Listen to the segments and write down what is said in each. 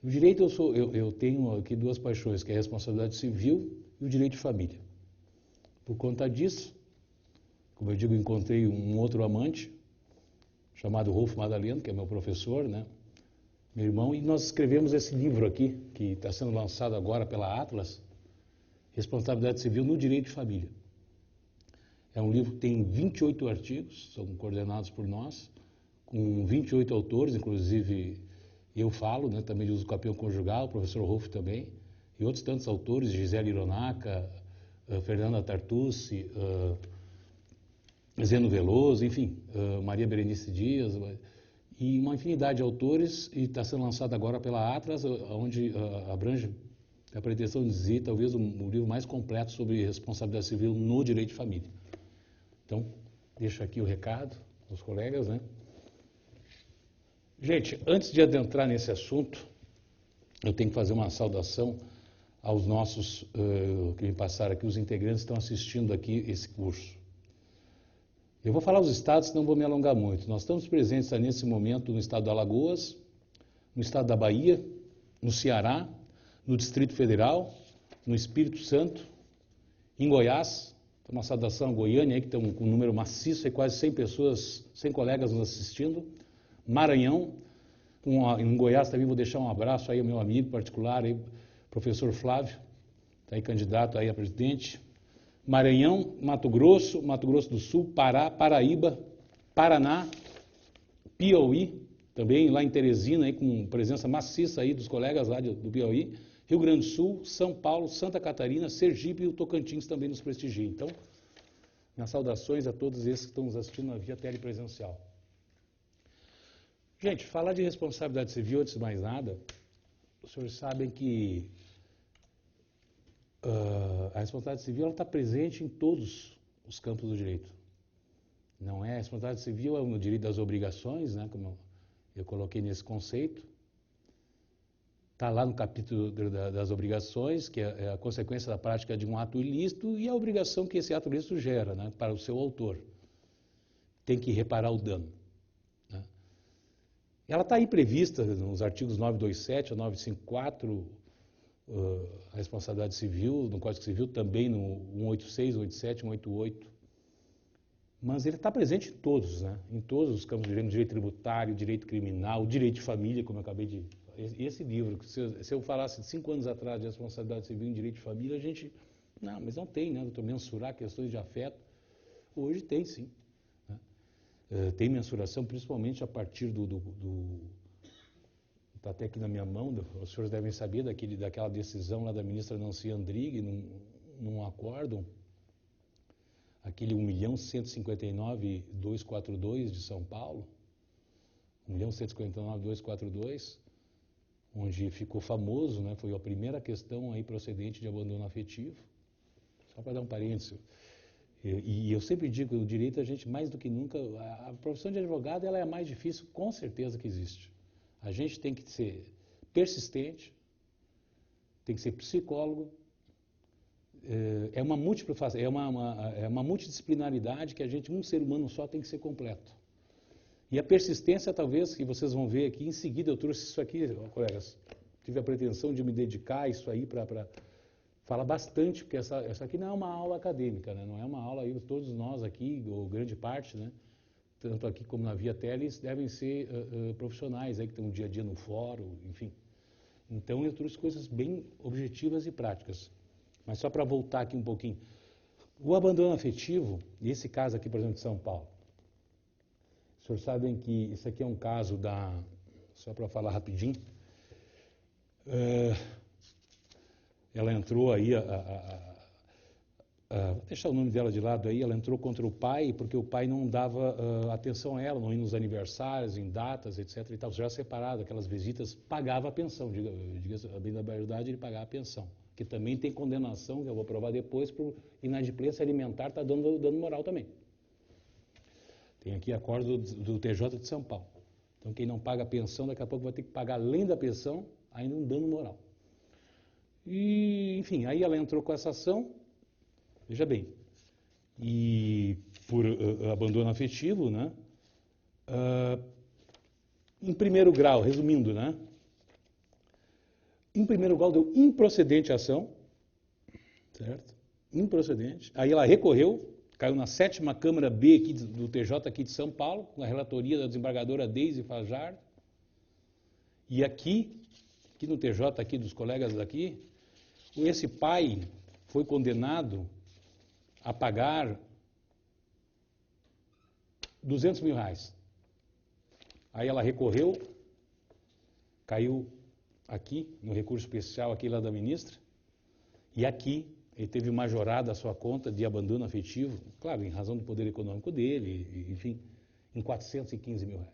No direito eu tenho aqui duas paixões, que é a responsabilidade civil e o direito de família. Por conta disso, como eu digo, encontrei um outro amante, chamado Rolf Madaleno, que é meu professor, né? Meu irmão, e nós escrevemos esse livro aqui, que está sendo lançado agora pela Atlas, Responsabilidade Civil no Direito de Família. É um livro que tem 28 artigos, são coordenados por nós, com 28 autores, inclusive eu falo, né, também uso o campeão conjugal, o professor Rolf também, e outros tantos autores, Gisele Ironaca, Fernanda Tartucci, Zeno Veloso, enfim, Maria Berenice Dias, e uma infinidade de autores, e está sendo lançado agora pela Atlas, onde abrange a pretensão de dizer talvez o livro mais completo sobre responsabilidade civil no direito de família. Então, deixo aqui o recado aos colegas, né? Gente, antes de adentrar nesse assunto, eu tenho que fazer uma saudação aos nossos, que me passaram aqui, os integrantes que estão assistindo aqui esse curso. Eu vou falar os estados, senão vou me alongar muito. Nós estamos presentes nesse momento no estado do Alagoas, no estado da Bahia, no Ceará, no Distrito Federal, no Espírito Santo, em Goiás. Uma saudação a Goiânia, aí, que estão com um número maciço, aí, quase 100 pessoas, 100 colegas nos assistindo. Maranhão, em Goiás também vou deixar um abraço aí ao meu amigo particular, aí, professor Flávio, está aí candidato aí a presidente. Maranhão, Mato Grosso do Sul, Pará, Paraíba, Paraná, Piauí, também lá em Teresina, aí, com presença maciça aí dos colegas lá do Piauí, Rio Grande do Sul, São Paulo, Santa Catarina, Sergipe e o Tocantins também nos prestigiam. Então, minhas saudações a todos esses que estão nos assistindo na via telepresencial. Gente, falar de responsabilidade civil, antes de mais nada, os senhores sabem que a responsabilidade civil está presente em todos os campos do direito. Não é a responsabilidade civil, é o direito das obrigações, né, como eu coloquei nesse conceito. Está lá no capítulo das obrigações, que é a consequência da prática de um ato ilícito e a obrigação que esse ato ilícito gera, né, para o seu autor. Tem que reparar o dano. Né. Ela está aí prevista nos artigos 927 a 954, a responsabilidade civil, no Código Civil, também no 186, 187, 188. Mas ele está presente em todos, né? Em todos os campos do direito, no direito tributário, direito criminal, direito de família, como eu acabei de... Esse livro, se eu falasse 5 anos atrás de responsabilidade civil em direito de família, a gente... Não, mas não tem, né, doutor? Mensurar questões de afeto. Hoje tem, sim. Né? Tem mensuração, principalmente a partir está até aqui na minha mão, os senhores devem saber daquela decisão lá da ministra Nancy Andrighi, num acórdão, aquele 1.159.242 de São Paulo, 1.159.242, onde ficou famoso, né, foi a primeira questão aí procedente de abandono afetivo. Só para dar um parênteses. E eu sempre digo que o direito, a gente, mais do que nunca, a profissão de advogado ela é a mais difícil, com certeza que existe. A gente tem que ser persistente, tem que ser psicólogo, é uma multidisciplinaridade que um ser humano só tem que ser completo. E a persistência, talvez, que vocês vão ver aqui, em seguida eu trouxe isso aqui, colegas, tive a pretensão de me dedicar a isso aí para falar bastante, porque essa aqui não é uma aula acadêmica, né? Não é uma aula, aí, todos nós aqui, ou grande parte, né? Tanto aqui como na Via Teles, devem ser profissionais aí, que estão dia a dia no fórum, enfim. Então eu trouxe coisas bem objetivas e práticas. Mas só para voltar aqui um pouquinho. O abandono afetivo, e esse caso aqui, por exemplo, de São Paulo. Os senhores sabem que isso aqui é um caso só para falar rapidinho, ela entrou aí, vou deixar o nome dela de lado aí, ela entrou contra o pai, porque o pai não dava atenção a ela, não ia nos aniversários, em datas, etc. E tal, já separado, aquelas visitas, pagava a pensão, diga bem da verdade, ele pagava a pensão. Que também tem condenação, que eu vou provar depois, por inadimplência alimentar, está dando dano moral também. Tem aqui acordo do TJ de São Paulo. Então quem não paga a pensão, daqui a pouco vai ter que pagar, além da pensão, ainda um dano moral. E, enfim, aí ela entrou com essa ação, veja bem, e por abandono afetivo, né? Em primeiro grau, resumindo, né? Em primeiro grau deu improcedente a ação, certo? Improcedente. Aí ela recorreu, caiu na 7ª Câmara B aqui do TJ aqui de São Paulo, com a relatoria da desembargadora Deise Fajardo. E aqui no TJ aqui dos colegas daqui, esse pai foi condenado a pagar R$200 mil. Aí ela recorreu, caiu aqui no recurso especial aqui lá da ministra, e aqui ele teve majorada a sua conta de abandono afetivo, claro, em razão do poder econômico dele, enfim, em R$415 mil.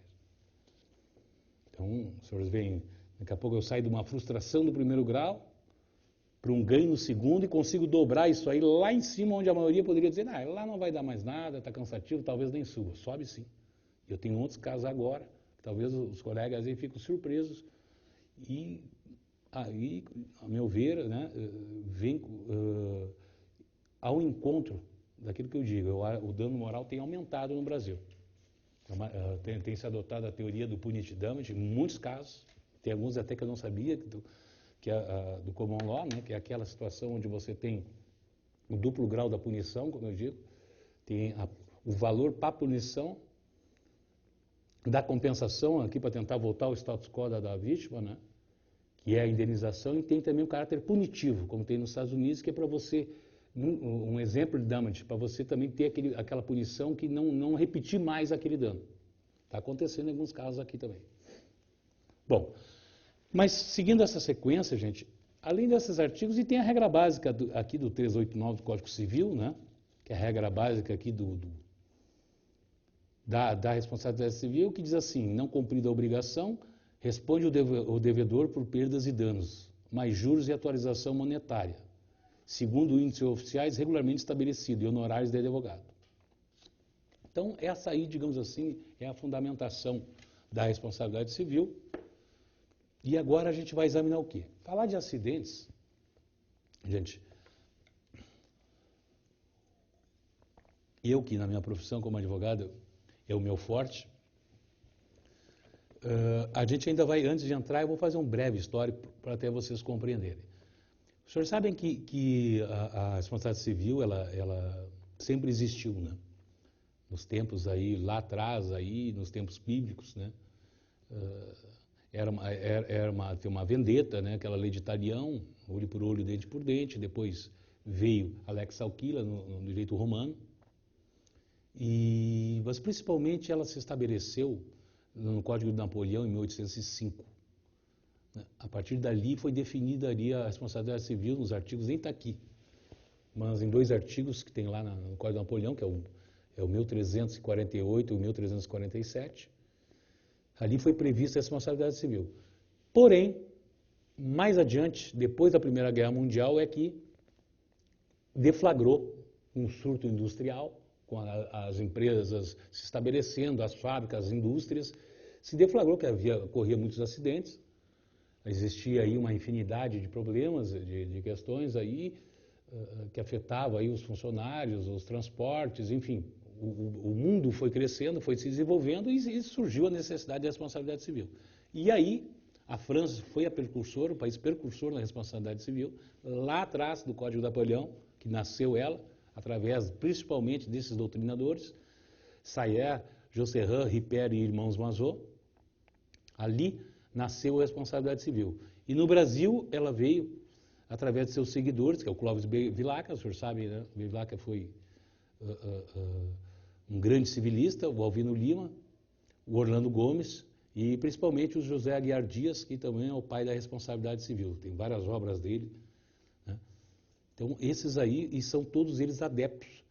Então, os senhores veem, daqui a pouco eu saio de uma frustração do primeiro grau para um ganho no segundo e consigo dobrar isso aí lá em cima, onde a maioria poderia dizer, lá não vai dar mais nada, está cansativo, talvez nem suba. Sobe sim. Eu tenho outros casos agora, que talvez os colegas aí ficam surpresos e aí, a meu ver, né, vem ao encontro daquilo que eu digo, o dano moral tem aumentado no Brasil. Tem se adotado a teoria do punitive damage, em muitos casos, tem alguns até que eu não sabia, que é do common law, né, que é aquela situação onde você tem o duplo grau da punição, como eu digo, tem o valor para a punição, da compensação aqui para tentar voltar ao status quo da vítima, né, que é a indenização, e tem também o caráter punitivo, como tem nos Estados Unidos, que é para você, um exemplo de damage, para você também ter aquela punição que não repetir mais aquele dano. Está acontecendo em alguns casos aqui também. Bom, mas seguindo essa sequência, gente, além desses artigos, e tem a regra básica aqui do 389 do Código Civil, né, que é a regra básica aqui da responsabilidade civil, que diz assim, não cumprida a obrigação, responde o devedor por perdas e danos, mais juros e atualização monetária, segundo índices oficiais regularmente estabelecido e honorários de advogado. Então, essa aí, digamos assim, é a fundamentação da responsabilidade civil. E agora a gente vai examinar o quê? Falar de acidentes, gente, eu que na minha profissão como advogado é o meu forte, a gente ainda vai, antes de entrar, eu vou fazer um breve histórico para até vocês compreenderem. Os senhores sabem que a responsabilidade civil, ela sempre existiu, né? Nos tempos aí, lá atrás, aí, nos tempos bíblicos, né? Tem uma vendetta, né? Aquela lei de talião, olho por olho, dente por dente. Depois veio a lex alquila no direito romano. Mas principalmente ela se estabeleceu no Código de Napoleão em 1805. A partir dali foi definida ali a responsabilidade civil nos artigos, nem está aqui, mas em 2 artigos que tem lá no Código de Napoleão, que é o 1348 e o 1347, ali foi prevista a responsabilidade civil. Porém, mais adiante, depois da Primeira Guerra Mundial, é que deflagrou um surto industrial, com as empresas se estabelecendo, as fábricas, as indústrias, se deflagrou que ocorria muitos acidentes, existia aí uma infinidade de problemas, de questões aí, que afetava aí os funcionários, os transportes, enfim, o mundo foi crescendo, foi se desenvolvendo e surgiu a necessidade de responsabilidade civil. E aí a França foi a precursora, o país precursor na responsabilidade civil, lá atrás do Código de Napoleão, que nasceu ela, através principalmente desses doutrinadores, Sayer, Josserand, Ripert e irmãos Mazot. Ali nasceu a responsabilidade civil. E no Brasil ela veio através de seus seguidores, que é o Clóvis Vilaca, o senhor sabe, né? Vilaca foi um grande civilista, o Alvino Lima, o Orlando Gomes e principalmente o José Aguiar Dias, que também é o pai da responsabilidade civil. Tem várias obras dele, né? Então, esses aí, e são todos eles adeptos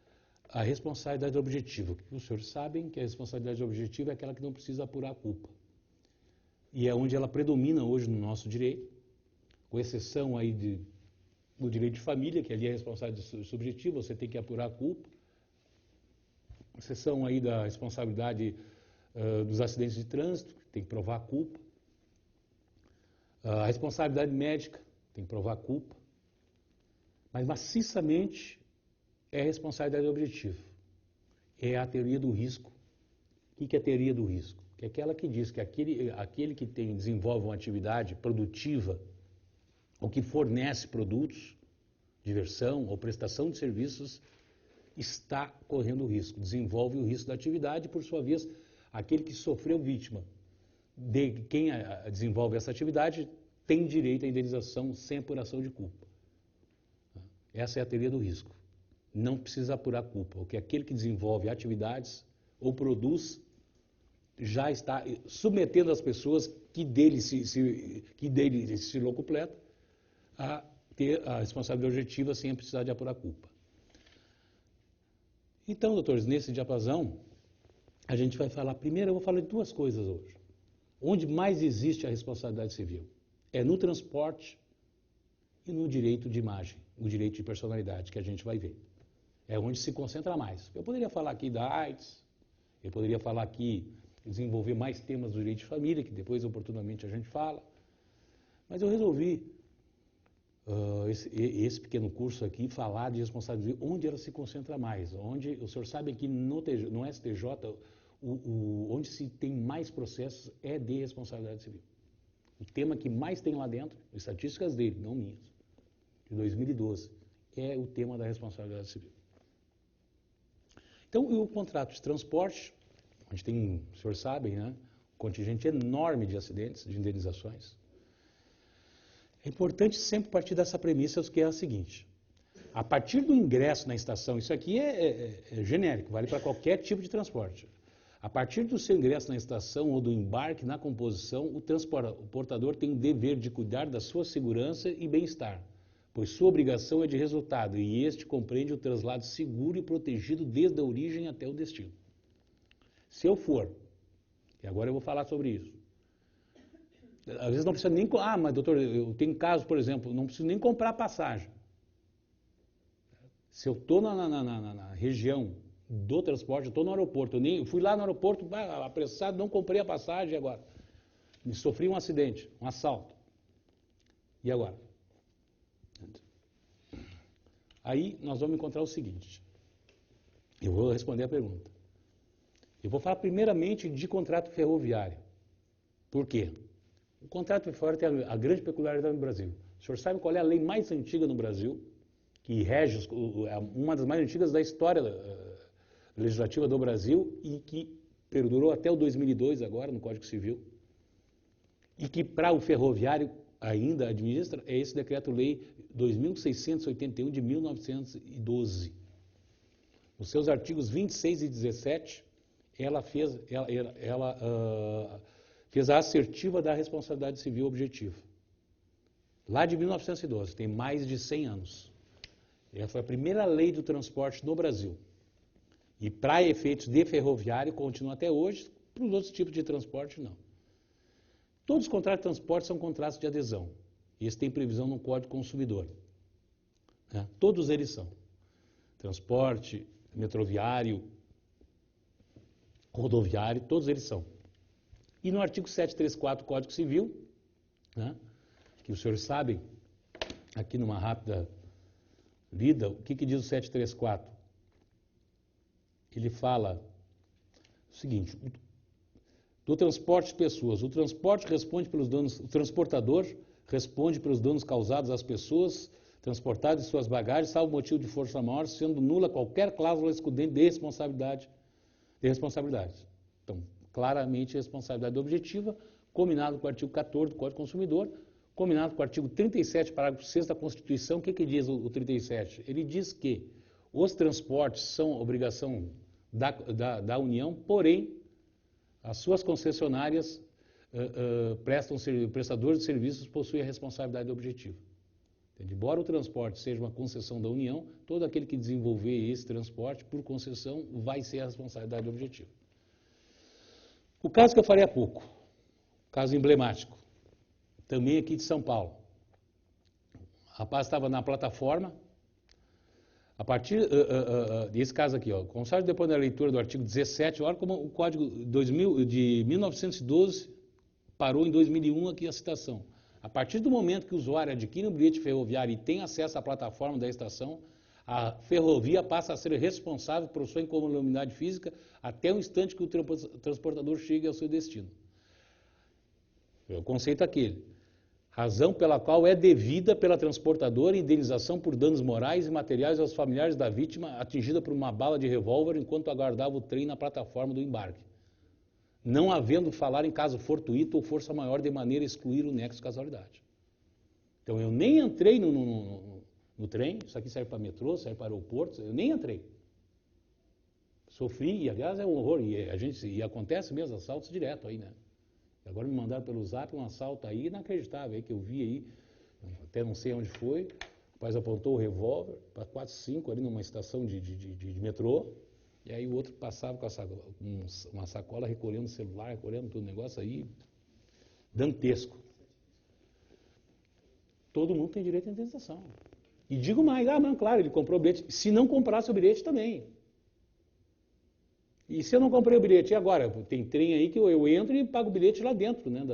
à responsabilidade objetiva. Os senhores sabem que a responsabilidade objetiva é aquela que não precisa apurar a culpa. E é onde ela predomina hoje no nosso direito, com exceção aí do direito de família, que ali é responsabilidade subjetiva, você tem que apurar a culpa. Exceção aí da responsabilidade dos acidentes de trânsito, tem que provar a culpa. A responsabilidade médica, tem que provar a culpa. Mas maciçamente é a responsabilidade objetiva. É a teoria do risco. O que é a teoria do risco? Que é aquela que diz que aquele que desenvolve uma atividade produtiva ou que fornece produtos, diversão ou prestação de serviços, está correndo risco, desenvolve o risco da atividade, por sua vez, aquele que sofreu vítima de quem desenvolve essa atividade tem direito à indenização sem apuração de culpa. Essa é a teoria do risco. Não precisa apurar culpa, porque aquele que desenvolve atividades ou produz já está submetendo as pessoas que dele se locupleta a ter a responsabilidade objetiva sem precisar de apurar culpa. Então, doutores, nesse diapasão, a gente vai falar, primeiro eu vou falar de duas coisas hoje. Onde mais existe a responsabilidade civil? É no transporte e no direito de imagem, no direito de personalidade, que a gente vai ver. É onde se concentra mais. Eu poderia falar aqui da AIDS, eu poderia falar aqui, desenvolver mais temas do direito de família, que depois, oportunamente, a gente fala. Mas eu resolvi, esse pequeno curso aqui, falar de responsabilidade civil, onde ela se concentra mais. Onde, o senhor sabe que no STJ, onde se tem mais processos é de responsabilidade civil. O tema que mais tem lá dentro, estatísticas dele, não minhas, de 2012, é o tema da responsabilidade civil. Então, o contrato de transporte, onde tem, o senhor sabe, né, um contingente enorme de acidentes, de indenizações. É importante sempre partir dessa premissa, que é a seguinte: a partir do ingresso na estação, isso aqui é genérico, vale para qualquer tipo de transporte. A partir do seu ingresso na estação ou do embarque na composição, o transportador tem o dever de cuidar da sua segurança e bem-estar, pois sua obrigação é de resultado, e este compreende o traslado seguro e protegido desde a origem até o destino. Se eu for, e agora eu vou falar sobre isso, às vezes não precisa nem... mas doutor, eu tenho casos, por exemplo, não preciso nem comprar passagem. Se eu estou na região do transporte, eu estou no aeroporto, eu fui lá no aeroporto, apressado, não comprei a passagem, e agora? Me sofri um acidente, um assalto. E agora? Aí nós vamos encontrar o seguinte, eu vou responder a pergunta. Eu vou falar primeiramente de contrato ferroviário. Por quê? O contrato ferroviário tem a grande peculiaridade no Brasil. O senhor sabe qual é a lei mais antiga no Brasil, que rege, uma das mais antigas da história legislativa do Brasil e que perdurou até o 2002 agora, no Código Civil, e que para o ferroviário ainda administra, é esse Decreto-Lei 2681 de 1912. Nos seus artigos 26 e 17, ela fez a assertiva da responsabilidade civil objetiva. Lá de 1912, tem mais de 100 anos. Ela foi a primeira lei do transporte no Brasil. E para efeitos de ferroviário, continua até hoje, para os outros tipos de transporte, não. Todos os contratos de transporte são contratos de adesão. E eles têm previsão no Código Consumidor. Né? Todos eles são. Transporte, metroviário, rodoviário, todos eles são. E no artigo 734 do Código Civil, né, que os senhores sabem, aqui numa rápida lida, o que diz o 734? Ele fala o seguinte: do transporte de pessoas, o transportador responde pelos danos causados às pessoas transportadas e suas bagagens, salvo motivo de força maior, sendo nula qualquer cláusula excludente de responsabilidades. Então, claramente, responsabilidade objetiva, combinado com o artigo 14 do Código do Consumidor, combinado com o artigo 37, parágrafo 6º da Constituição. O que diz o 37? Ele diz que os transportes são obrigação da União, porém, as suas concessionárias prestadores de serviços possuem a responsabilidade objetiva. Embora o transporte seja uma concessão da União, todo aquele que desenvolver esse transporte por concessão vai ser a responsabilidade objetiva. O caso que eu falei há pouco, caso emblemático, também aqui de São Paulo. O rapaz estava na plataforma, a partir desse caso aqui, conforme depois da leitura do artigo 17, olha como o Código de 1912 parou em 2001 aqui a citação. A partir do momento que o usuário adquire um bilhete ferroviário e tem acesso à plataforma da estação, a ferrovia passa a ser responsável por sua incolumidade física até o instante que o transportador chegue ao seu destino. É o conceito aquele. razão pela qual é devida pela transportadora indenização por danos morais e materiais aos familiares da vítima atingida por uma bala de revólver enquanto aguardava o trem na plataforma do embarque, não havendo falar em caso fortuito ou força maior de maneira a excluir o nexo de casualidade. Então eu nem entrei no trem, isso aqui serve para metrô, serve para aeroporto, eu nem entrei. Sofri, e aliás é um horror, e acontece mesmo, assaltos direto aí, né? Agora me mandaram pelo zap um assalto aí inacreditável, aí, que eu vi aí, até não sei onde foi, o rapaz apontou o revólver para 4, 5 ali numa estação de metrô, e aí o outro passava com uma sacola recolhendo o celular, recolhendo todo o negócio aí, dantesco. Todo mundo tem direito à indenização. E digo mais, não, claro, ele comprou o bilhete, se não comprasse o bilhete também. E se eu não comprei o bilhete, e agora? Tem trem aí que eu entro e pago o bilhete lá dentro, né,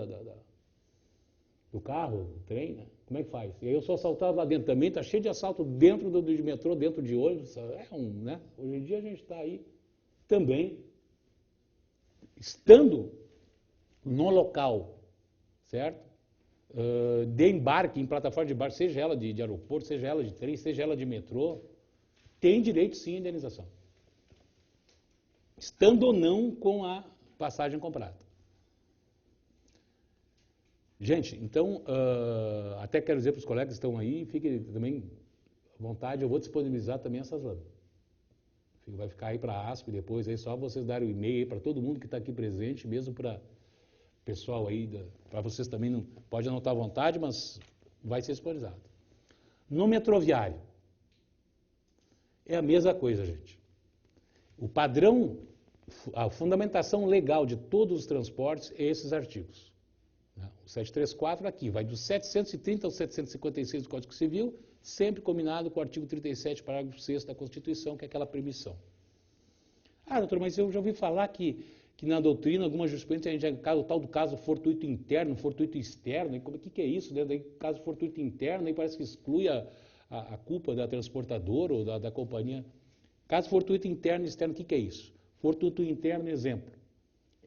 do carro, do trem, né? Como é que faz? E aí eu sou assaltado lá dentro também, está cheio de assalto dentro do metrô, dentro de ônibus, né? Hoje em dia a gente está aí também, estando no local, certo? De embarque, em plataforma de embarque, seja ela de aeroporto, seja ela de trem, seja ela de metrô, tem direito sim à indenização. Estando ou não com a passagem comprada. Gente, então, até quero dizer para os colegas que estão aí, fiquem também à vontade, eu vou disponibilizar também essas lâminas. Vai ficar aí para a ASP depois, aí só vocês darem o e-mail aí para todo mundo que está aqui presente, mesmo para o pessoal aí, para vocês também, não, pode anotar à vontade, mas vai ser disponibilizado. No metroviário, é a mesma coisa, gente. O padrão, a fundamentação legal de todos os transportes é esses artigos. O 734 aqui, vai do 730 ao 756 do Código Civil, sempre combinado com o artigo 37, parágrafo 6º da Constituição, que é aquela permissão. Doutor, mas eu já ouvi falar que na doutrina, algumas jurisprudências, a gente o tal do caso fortuito interno, fortuito externo, o que é isso? Né? Daí, caso fortuito interno, aí parece que exclui a culpa da transportadora ou da companhia. Caso fortuito interno e externo, o que é isso? Fortuito interno, exemplo,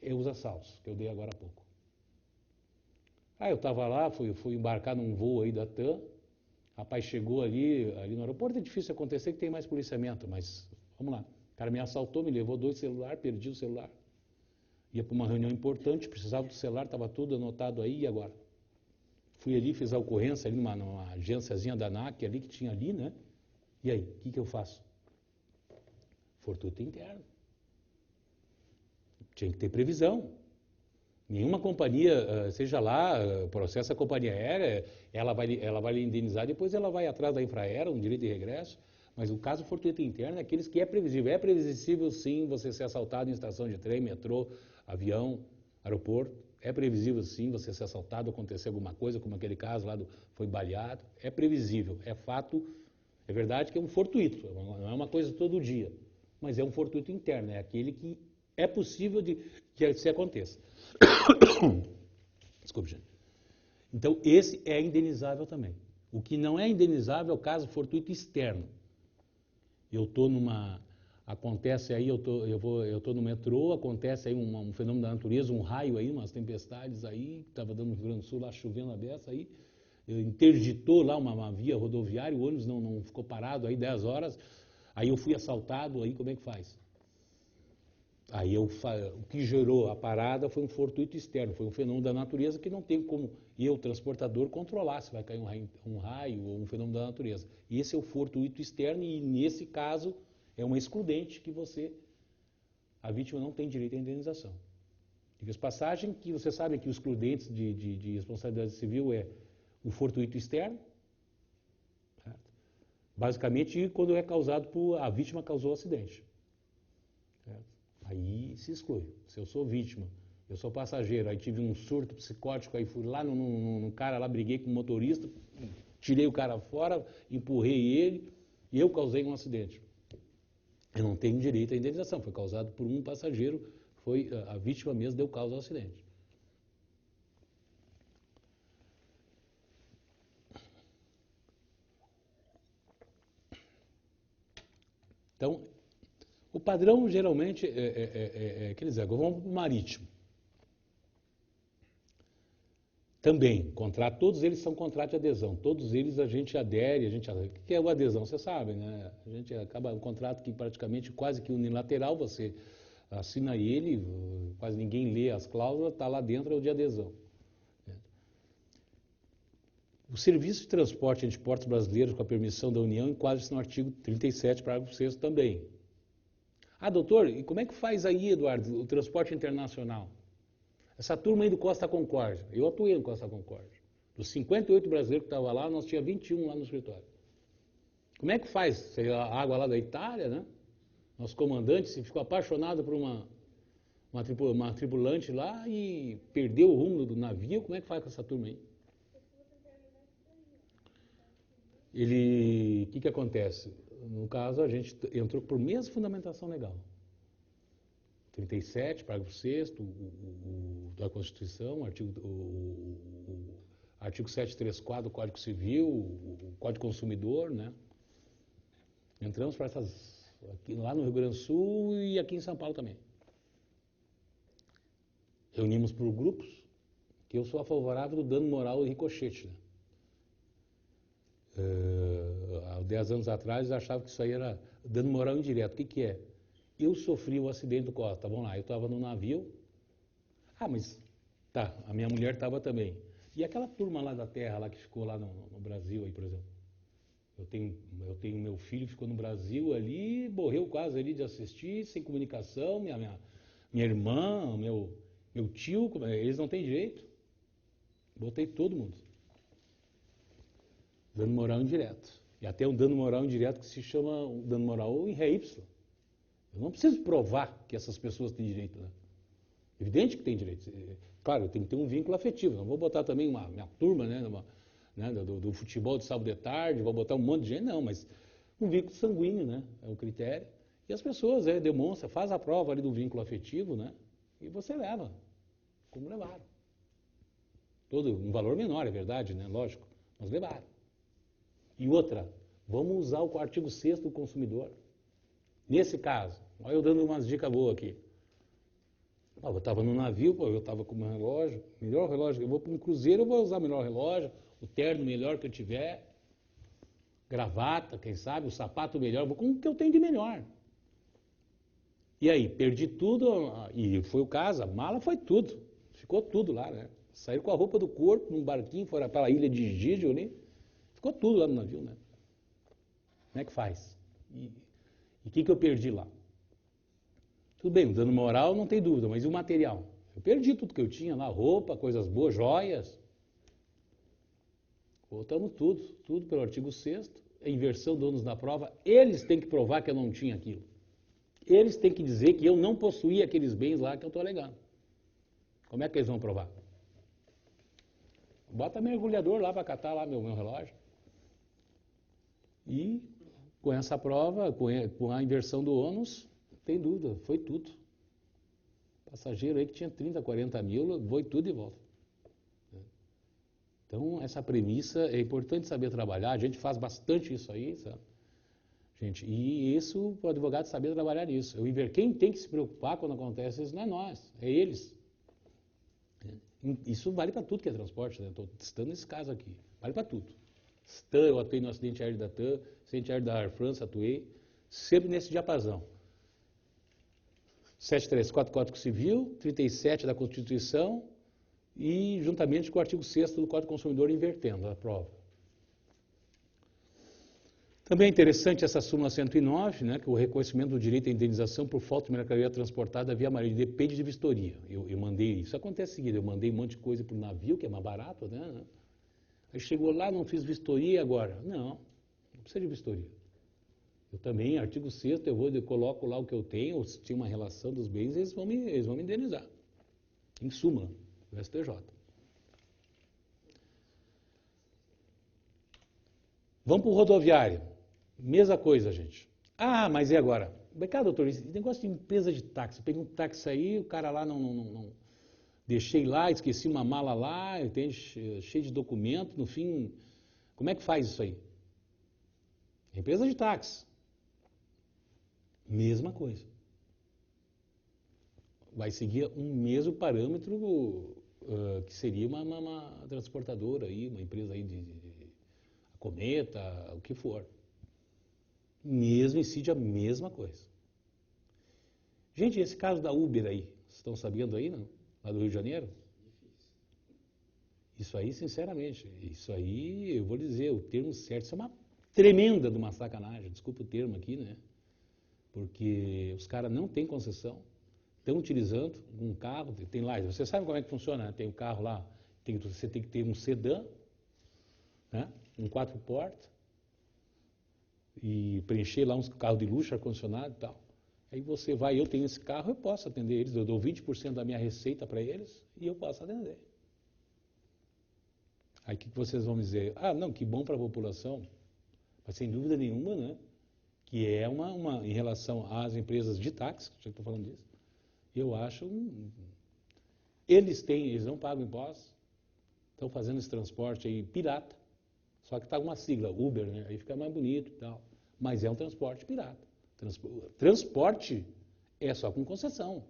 é os assaltos, que eu dei agora há pouco. Eu estava lá, fui embarcar num voo aí da TAM, rapaz chegou ali no aeroporto, é difícil acontecer que tem mais policiamento, mas vamos lá. O cara me assaltou, me levou 2 celulares, perdi o celular. Ia para uma reunião importante, precisava do celular, estava tudo anotado aí, e agora? Fui ali, fiz a ocorrência ali numa agênciazinha da ANAC ali, que tinha ali, né? E aí, o que eu faço? Fortuito interno. Tinha que ter previsão. Nenhuma companhia, seja lá, processa a companhia aérea, ela vai lhe indenizar, depois ela vai atrás da Infraero, um direito de regresso, mas o caso fortuito interno é aqueles que é previsível. É previsível, sim, você ser assaltado em estação de trem, metrô, avião, aeroporto. É previsível, sim, você ser assaltado, acontecer alguma coisa, como aquele caso lá foi baleado. É previsível, é fato, é verdade que é um fortuito, não é uma coisa todo dia, mas é um fortuito interno, é aquele que é possível que se aconteça. Desculpe, gente. Então, esse é indenizável também. O que não é indenizável é o caso fortuito externo. Eu estou acontece aí, eu estou no metrô, acontece aí um fenômeno da natureza, um raio aí, umas tempestades aí, estava dando no Rio Grande do Sul lá chovendo a beça aí, interditou lá uma via rodoviária, o ônibus não ficou parado aí 10 horas, aí eu fui assaltado, aí como é que faz? Aí o que gerou a parada foi um fortuito externo, foi um fenômeno da natureza que não tem como eu, transportador, controlar se vai cair um raio ou um fenômeno da natureza. E esse é o fortuito externo e, nesse caso, é uma excludente que a vítima não tem direito à indenização. Diga-se passagem que você sabe que os excludentes de responsabilidade civil é o fortuito externo, certo? Basicamente quando é causado a vítima causou o acidente. Certo? Aí se exclui. Se eu sou vítima, eu sou passageiro, aí tive um surto psicótico, aí fui lá no cara, lá briguei com o motorista, tirei o cara fora, empurrei ele, e eu causei um acidente. Eu não tenho direito à indenização, foi causado por um passageiro, foi a vítima mesmo deu causa ao acidente. Então, o padrão geralmente quer dizer, agora vamos para o marítimo. Também, todos eles são contrato de adesão, todos eles a gente adere, o que é o adesão? Você sabe, né? A gente acaba um contrato que praticamente quase que unilateral, você assina ele, quase ninguém lê as cláusulas, está lá dentro, é o de adesão. O serviço de transporte entre portos brasileiros com a permissão da União enquadra-se no artigo 37, parágrafo 6º também. Ah, doutor, e como é que faz aí, Eduardo, o transporte internacional? Essa turma aí do Costa Concórdia, eu atuei no Costa Concórdia. Dos 58 brasileiros que estavam lá, nós tínhamos 21 lá no escritório. Como é que faz? A água lá da Itália, né? Nosso comandante se ficou apaixonado por uma tripulante lá e perdeu o rumo do navio. Como é que faz com essa turma aí? O que acontece? No caso, a gente entrou por mesma fundamentação legal. 37, parágrafo 6º da Constituição, artigo 734 do Código Civil, o Código Consumidor, né? Entramos para lá no Rio Grande do Sul e aqui em São Paulo também. Reunimos por grupos, que eu sou a favorável do dano moral e ricochete, né? Há 10 anos atrás eu achava que isso aí era dano moral indireto. O que é? Eu sofri o acidente do Costa, vamos lá, eu estava no navio, mas tá, a minha mulher estava também. E aquela turma lá da terra, lá que ficou lá no Brasil, aí, por exemplo. Eu tenho meu filho que ficou no Brasil ali, morreu quase ali de assistir, sem comunicação, minha irmã, meu tio, eles não têm direito. Botei todo mundo. Dano moral indireto. E até um dano moral indireto que se chama um dano moral em ré Y. Eu não preciso provar que essas pessoas têm direito, né? Evidente que tem direito. Claro, tem que ter um vínculo afetivo. Não vou botar também minha turma, né, do futebol de sábado de tarde, vou botar um monte de gente, não, mas um vínculo sanguíneo, né, é o critério. E as pessoas demonstram, faz a prova ali do vínculo afetivo, né, e você leva, como levaram. Um valor menor, é verdade, né, lógico, mas levaram. E outra, vamos usar o artigo 6º do consumidor. Nesse caso, olha eu dando umas dicas boas aqui. Eu estava no navio, eu estava com o meu relógio, melhor relógio, eu vou para um cruzeiro, eu vou usar o melhor relógio, o terno melhor que eu tiver, gravata, quem sabe, o sapato melhor, vou com o que eu tenho de melhor. E aí, perdi tudo, e foi o caso, a mala foi tudo, ficou tudo lá, né? Saíram com a roupa do corpo, num barquinho, foram para a ilha de Gígio ali, ficou tudo lá no navio, né? Como é que faz? E o que eu perdi lá? Tudo bem, o dano moral não tem dúvida, mas e o material? Eu perdi tudo que eu tinha lá, roupa, coisas boas, joias. Voltamos tudo pelo artigo 6º, a inversão do ônus da prova, eles têm que provar que eu não tinha aquilo. Eles têm que dizer que eu não possuía aqueles bens lá que eu estou alegando. Como é que eles vão provar? Bota mergulhador lá para catar lá meu relógio. E com essa prova, com a inversão do ônus, tem dúvida, foi tudo. Passageiro aí que tinha 30, 40 mil, foi tudo e volta. Então, essa premissa é importante saber trabalhar, a gente faz bastante isso aí, sabe? Gente, e isso, para o advogado saber trabalhar nisso. Quem tem que se preocupar quando acontece isso não é nós, é eles. Isso vale para tudo que é transporte, né? Estou testando esse caso aqui, vale para tudo. TAM, eu atuei no acidente aéreo da TAM, acidente aéreo da Air France, atuei, sempre nesse diapasão. 734 do Código Civil, 37 da Constituição e juntamente com o artigo 6º do Código Consumidor invertendo a prova. Também é interessante essa súmula 109, né, que o reconhecimento do direito à indenização por falta de mercadoria transportada via marinha depende de vistoria. Eu mandei, isso acontece o seguinte, eu mandei um monte de coisa para o navio, que é mais barato, né? Aí chegou lá, não fiz vistoria agora. Não precisa de vistoria. Eu também, artigo 6º, eu coloco lá o que eu tenho, ou se tinha uma relação dos bens, eles vão me indenizar. Em súmula, do STJ. Vamos para o rodoviário. Mesma coisa, gente. Mas e agora? Cá, doutor, esse negócio de empresa de táxi. Eu peguei um táxi aí, o cara lá não deixei lá, esqueci uma mala lá, entende? Cheio de documento, no fim, como é que faz isso aí? Empresa de táxi. Mesma coisa. Vai seguir um mesmo parâmetro que seria uma transportadora, aí, uma empresa aí a Cometa, o que for. Mesmo incide a mesma coisa. Gente, esse caso da Uber aí, vocês estão sabendo aí, não? Lá do Rio de Janeiro? Isso aí, sinceramente, isso aí, eu vou dizer, o termo certo, isso é uma tremenda de uma sacanagem, desculpa o termo aqui, né? Porque os caras não têm concessão, estão utilizando um carro, tem lá, você sabe como é que funciona, né? Tem o carro lá, você tem que ter um sedã, né? Um 4 portas, e preencher lá uns carros de luxo, ar-condicionado e tal. Aí você vai, eu tenho esse carro, eu posso atender eles, eu dou 20% da minha receita para eles e eu posso atender. Aí o que vocês vão dizer? Ah, não, que bom para a população. Mas sem dúvida nenhuma, né? Que é em relação às empresas de táxi, já que estou falando disso, eu acho, eles não pagam impostos, estão fazendo esse transporte aí pirata, só que está uma sigla, Uber, né? Aí fica mais bonito e tal, mas é um transporte pirata. Transporte é só com concessão.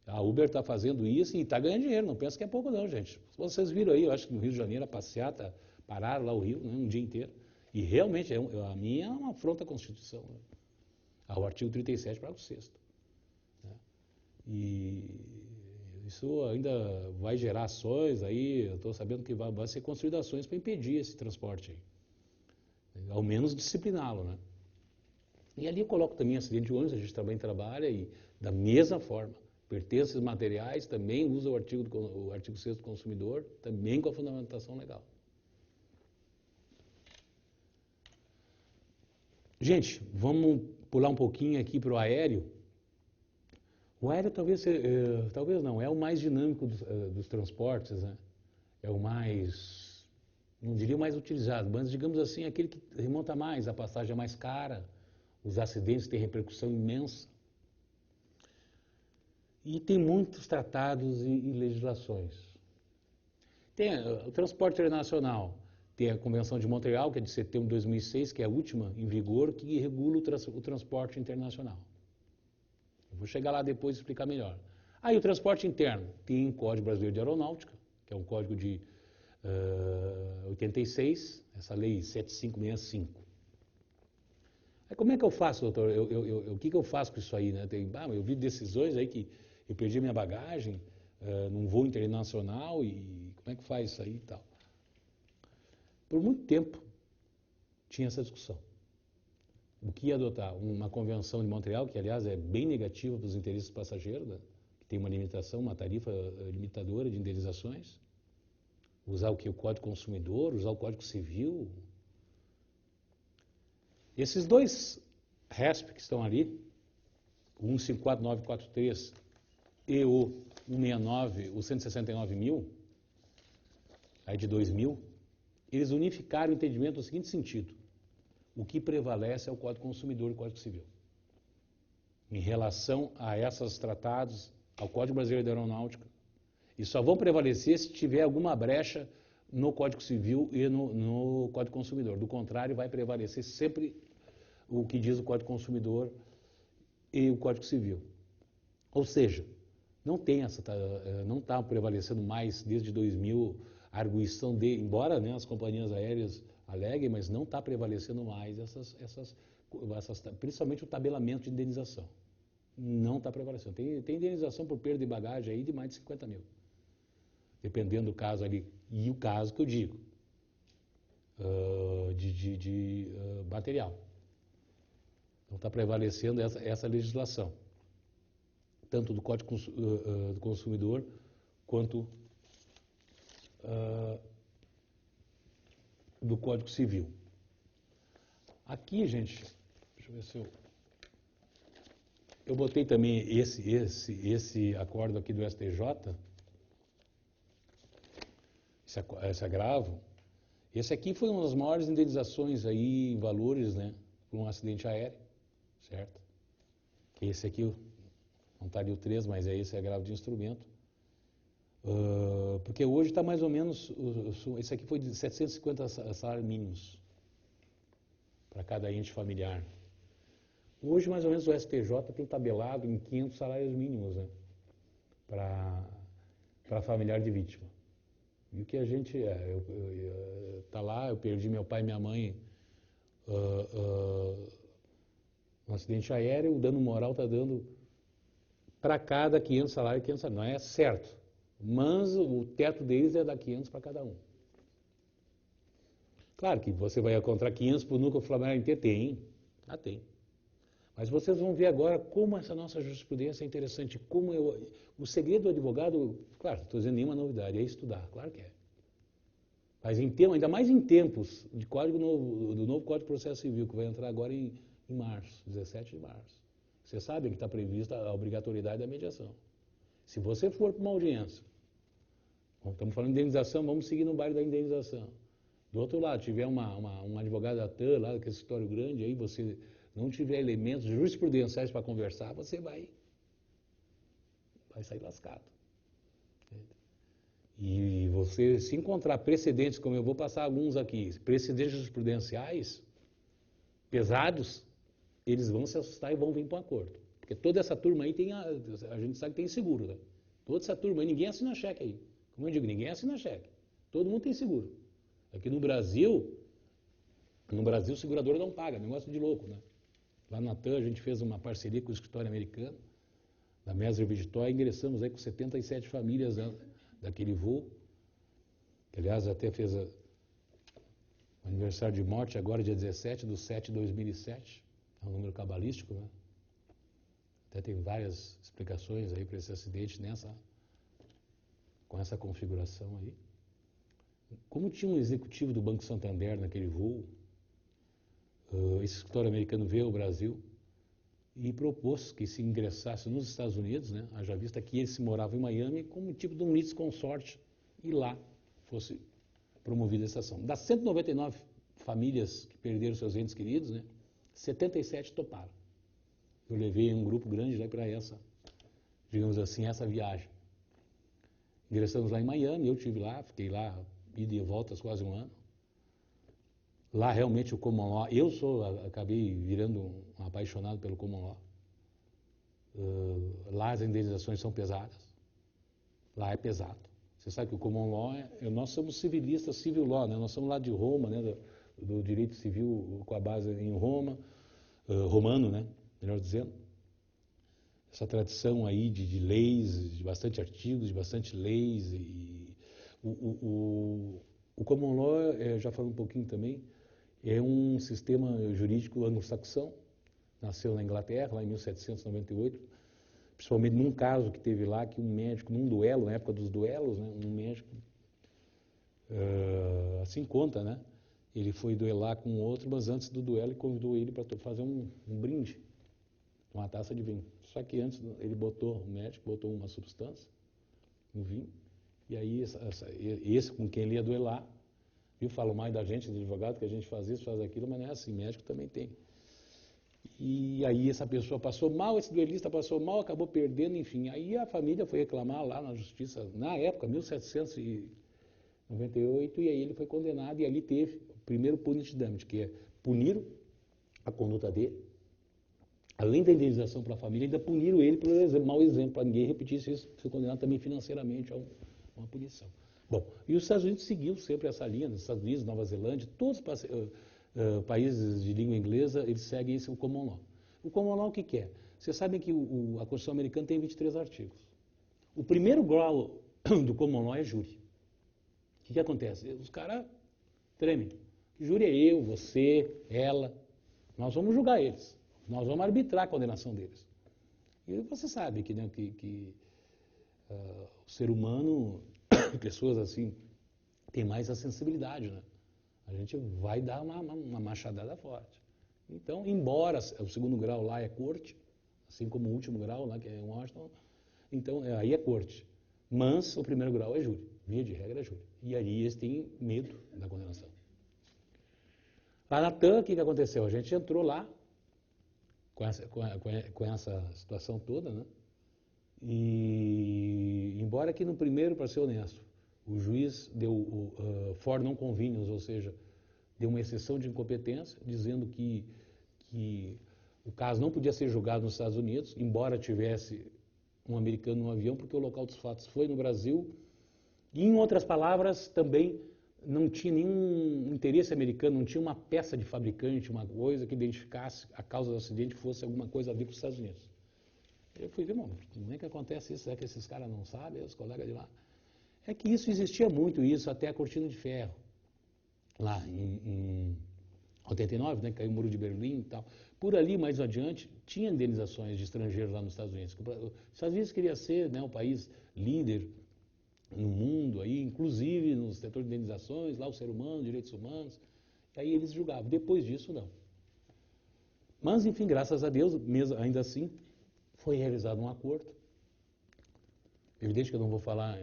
A Uber está fazendo isso e está ganhando dinheiro, não pensa que é pouco não, gente. Vocês viram aí, eu acho que no Rio de Janeiro, a passeata, pararam lá o Rio, né, um dia inteiro. E realmente, a minha é uma afronta à Constituição, né? Ao artigo 37, parágrafo 6º. Né? E isso ainda vai gerar ações aí, eu estou sabendo que vai ser construídas ações para impedir esse transporte aí. Ao menos discipliná-lo, né? E ali eu coloco também acidente de ônibus, a gente também trabalha e da mesma forma. Pertences materiais também usa o artigo 6º do consumidor, também com a fundamentação legal. Gente, vamos pular um pouquinho aqui para o aéreo. O aéreo talvez não, é o mais dinâmico dos transportes, né? É o mais, não diria o mais utilizado, mas digamos assim, aquele que remonta mais, a passagem é mais cara, os acidentes têm repercussão imensa. E tem muitos tratados e legislações. Tem o transporte internacional, tem a Convenção de Montreal, que é de setembro de 2006, que é a última em vigor, que regula o transporte internacional. Eu vou chegar lá depois e explicar melhor. Aí o transporte interno, tem o Código Brasileiro de Aeronáutica, que é um código de 86, essa lei 7565. Aí como é que eu faço, doutor? O que eu faço com isso aí, né? Eu vi decisões aí que eu perdi minha bagagem num voo internacional e como é que faz isso aí e tal. Por muito tempo tinha essa discussão. O que ia adotar? Uma convenção de Montreal, que aliás é bem negativa para os interesses passageiros, né? Que tem uma limitação, uma tarifa limitadora de indenizações. Usar o que? O Código Consumidor, usar o Código Civil. Esses dois RESP que estão ali, o 154943 e o 169, o 169.000, aí de 2000, eles unificaram o entendimento no seguinte sentido: o que prevalece é o Código Consumidor e o Código Civil. Em relação a esses tratados, ao Código Brasileiro da Aeronáutica, e só vão prevalecer se tiver alguma brecha no Código Civil e no Código Consumidor. Do contrário, vai prevalecer sempre o que diz o Código Consumidor e o Código Civil. Ou seja, não está prevalecendo mais desde 2000 a arguição embora, né, as companhias aéreas aleguem, mas não está prevalecendo mais principalmente o tabelamento de indenização. Não está prevalecendo. Tem indenização por perda de bagagem aí de mais de 50 mil. Dependendo do caso ali. E o caso que eu digo, de material. Não está prevalecendo essa legislação, tanto do Código do Consumidor quanto do Código Civil. Aqui, gente, deixa eu ver se eu botei também esse acordo aqui do STJ, esse agravo. Esse aqui foi uma das maiores indenizações aí em valores, né, por um acidente aéreo, certo? Esse aqui, não está ali o 3, mas esse agravo de instrumento. Porque hoje está mais ou menos, esse aqui foi de 750 salários mínimos para cada ente familiar. Hoje, mais ou menos, o STJ tem tabelado em 500 salários mínimos, né, para para familiar de vítima. E o que a gente tá lá, eu perdi meu pai e minha mãe um acidente aéreo, o dano moral está dando para cada 500 salários, 500 salários. Não é certo, mas o teto deles é dar 500 para cada um. Claro que você vai encontrar 500 para o núcleo familiar inteiro, tem. Mas vocês vão ver agora como essa nossa jurisprudência é interessante, o segredo do advogado, claro, não estou dizendo nenhuma novidade, é estudar, claro que é. Mas ainda mais em tempos de do novo Código de Processo Civil, que vai entrar agora em março, 17 de março. Você sabe que está prevista a obrigatoriedade da mediação. Se você for para uma audiência, estamos falando de indenização, vamos seguir no bairro da indenização. Do outro lado, tiver um advogado da TAM, lá daquele escritório grande, aí você não tiver elementos jurisprudenciais para conversar, você vai sair lascado. E você, se encontrar precedentes, como eu vou passar alguns aqui, precedentes jurisprudenciais pesados, eles vão se assustar e vão vir para um acordo. Porque toda essa turma aí a gente sabe que tem seguro, né? Toda essa turma aí, ninguém assina cheque aí. Como eu digo, ninguém assina cheque. Todo mundo tem seguro. Aqui no Brasil, o segurador não paga, negócio de louco, né? Lá na TAM a gente fez uma parceria com o escritório americano, da Messer Vigitoy, ingressamos aí com 77 famílias daquele voo, que aliás até fez o aniversário de morte agora, dia 17/7/2007, é um número cabalístico, né? Até tem várias explicações aí para esse acidente com essa configuração aí. Como tinha um executivo do Banco Santander naquele voo, esse escritório americano veio ao Brasil e propôs que se ingressasse nos Estados Unidos, né, haja vista que ele se morava em Miami, como tipo de um litisconsorte, e lá fosse promovida essa ação. Das 199 famílias que perderam seus entes queridos, né, 77 toparam. Eu levei um grupo grande já para digamos assim, essa viagem. Ingressamos lá em Miami, eu estive lá, fiquei lá, ida e voltas quase um ano. Lá realmente o common law, acabei virando um apaixonado pelo common law. Lá as indenizações são pesadas. Lá é pesado. Você sabe que o common law, nós somos civilistas, civil law, né? Nós somos lá de Roma, né? Do direito civil com a base em Roma, romano, né? Melhor dizendo. Essa tradição aí de leis, de bastante artigos, de bastante leis. O common law, já falei um pouquinho também, é um sistema jurídico anglo-saxão, nasceu na Inglaterra, lá em 1798, principalmente num caso que teve lá, que um médico, num duelo, na época dos duelos, né, um médico, assim conta, né, ele foi duelar com outro, mas antes do duelo ele convidou ele para fazer um brinde, uma taça de vinho. Só que antes o médico botou uma substância, um vinho, e aí esse com quem ele ia duelar, falam mais da gente, do advogado, que a gente faz isso, faz aquilo, mas não é assim, médico também tem. E aí essa pessoa passou mal, esse duelista passou mal, acabou perdendo, enfim. Aí a família foi reclamar lá na justiça, na época, 1798, e aí ele foi condenado, e ali teve o primeiro punitive damage, que é punir a conduta dele, além da indenização para a família, ainda puniram ele pelo mau exemplo, para ninguém repetir isso, foi condenado também financeiramente a uma punição. Bom, e os Estados Unidos seguiu sempre essa linha, os Estados Unidos, Nova Zelândia, todos os países de língua inglesa, eles seguem o common law. O common law o que é? Vocês sabem que a Constituição americana tem 23 artigos. O primeiro grau do common law é júri. O que acontece? Os caras tremem. Júri é eu, você, ela. Nós vamos julgar eles. Nós vamos arbitrar a condenação deles. E você sabe que o ser humano, pessoas assim, tem mais a sensibilidade, né? A gente vai dar uma machadada forte. Então, embora o segundo grau lá é corte, assim como o último grau lá, que é em Washington, então aí é corte. Mas o primeiro grau é júri. Via de regra é júri. E aí eles têm medo da condenação. Lá na TAM, o que aconteceu? A gente entrou lá com essa situação toda, né? E embora que no primeiro, para ser honesto, o juiz deu for non conveniens, ou seja, deu uma exceção de incompetência, dizendo que o caso não podia ser julgado nos Estados Unidos, embora tivesse um americano no avião, porque o local dos fatos foi no Brasil E, em outras palavras, também não tinha nenhum interesse americano, não tinha uma peça de fabricante, uma coisa que identificasse a causa do acidente fosse alguma coisa a ver com os Estados Unidos. Eu fui ver, como é que acontece isso? Será que esses caras não sabem, os colegas de lá? É que isso existia muito, isso até a Cortina de Ferro, lá em 89, né, caiu o Muro de Berlim e tal. Por ali, mais adiante, tinha indenizações de estrangeiros lá nos Estados Unidos. Os Estados Unidos queria ser, né, o país líder no mundo, aí, inclusive no setor de indenizações, lá o ser humano, direitos humanos. E aí eles julgavam. Depois disso, não. Mas, enfim, graças a Deus, mesmo, ainda assim, foi realizado um acordo. Evidente que eu não vou falar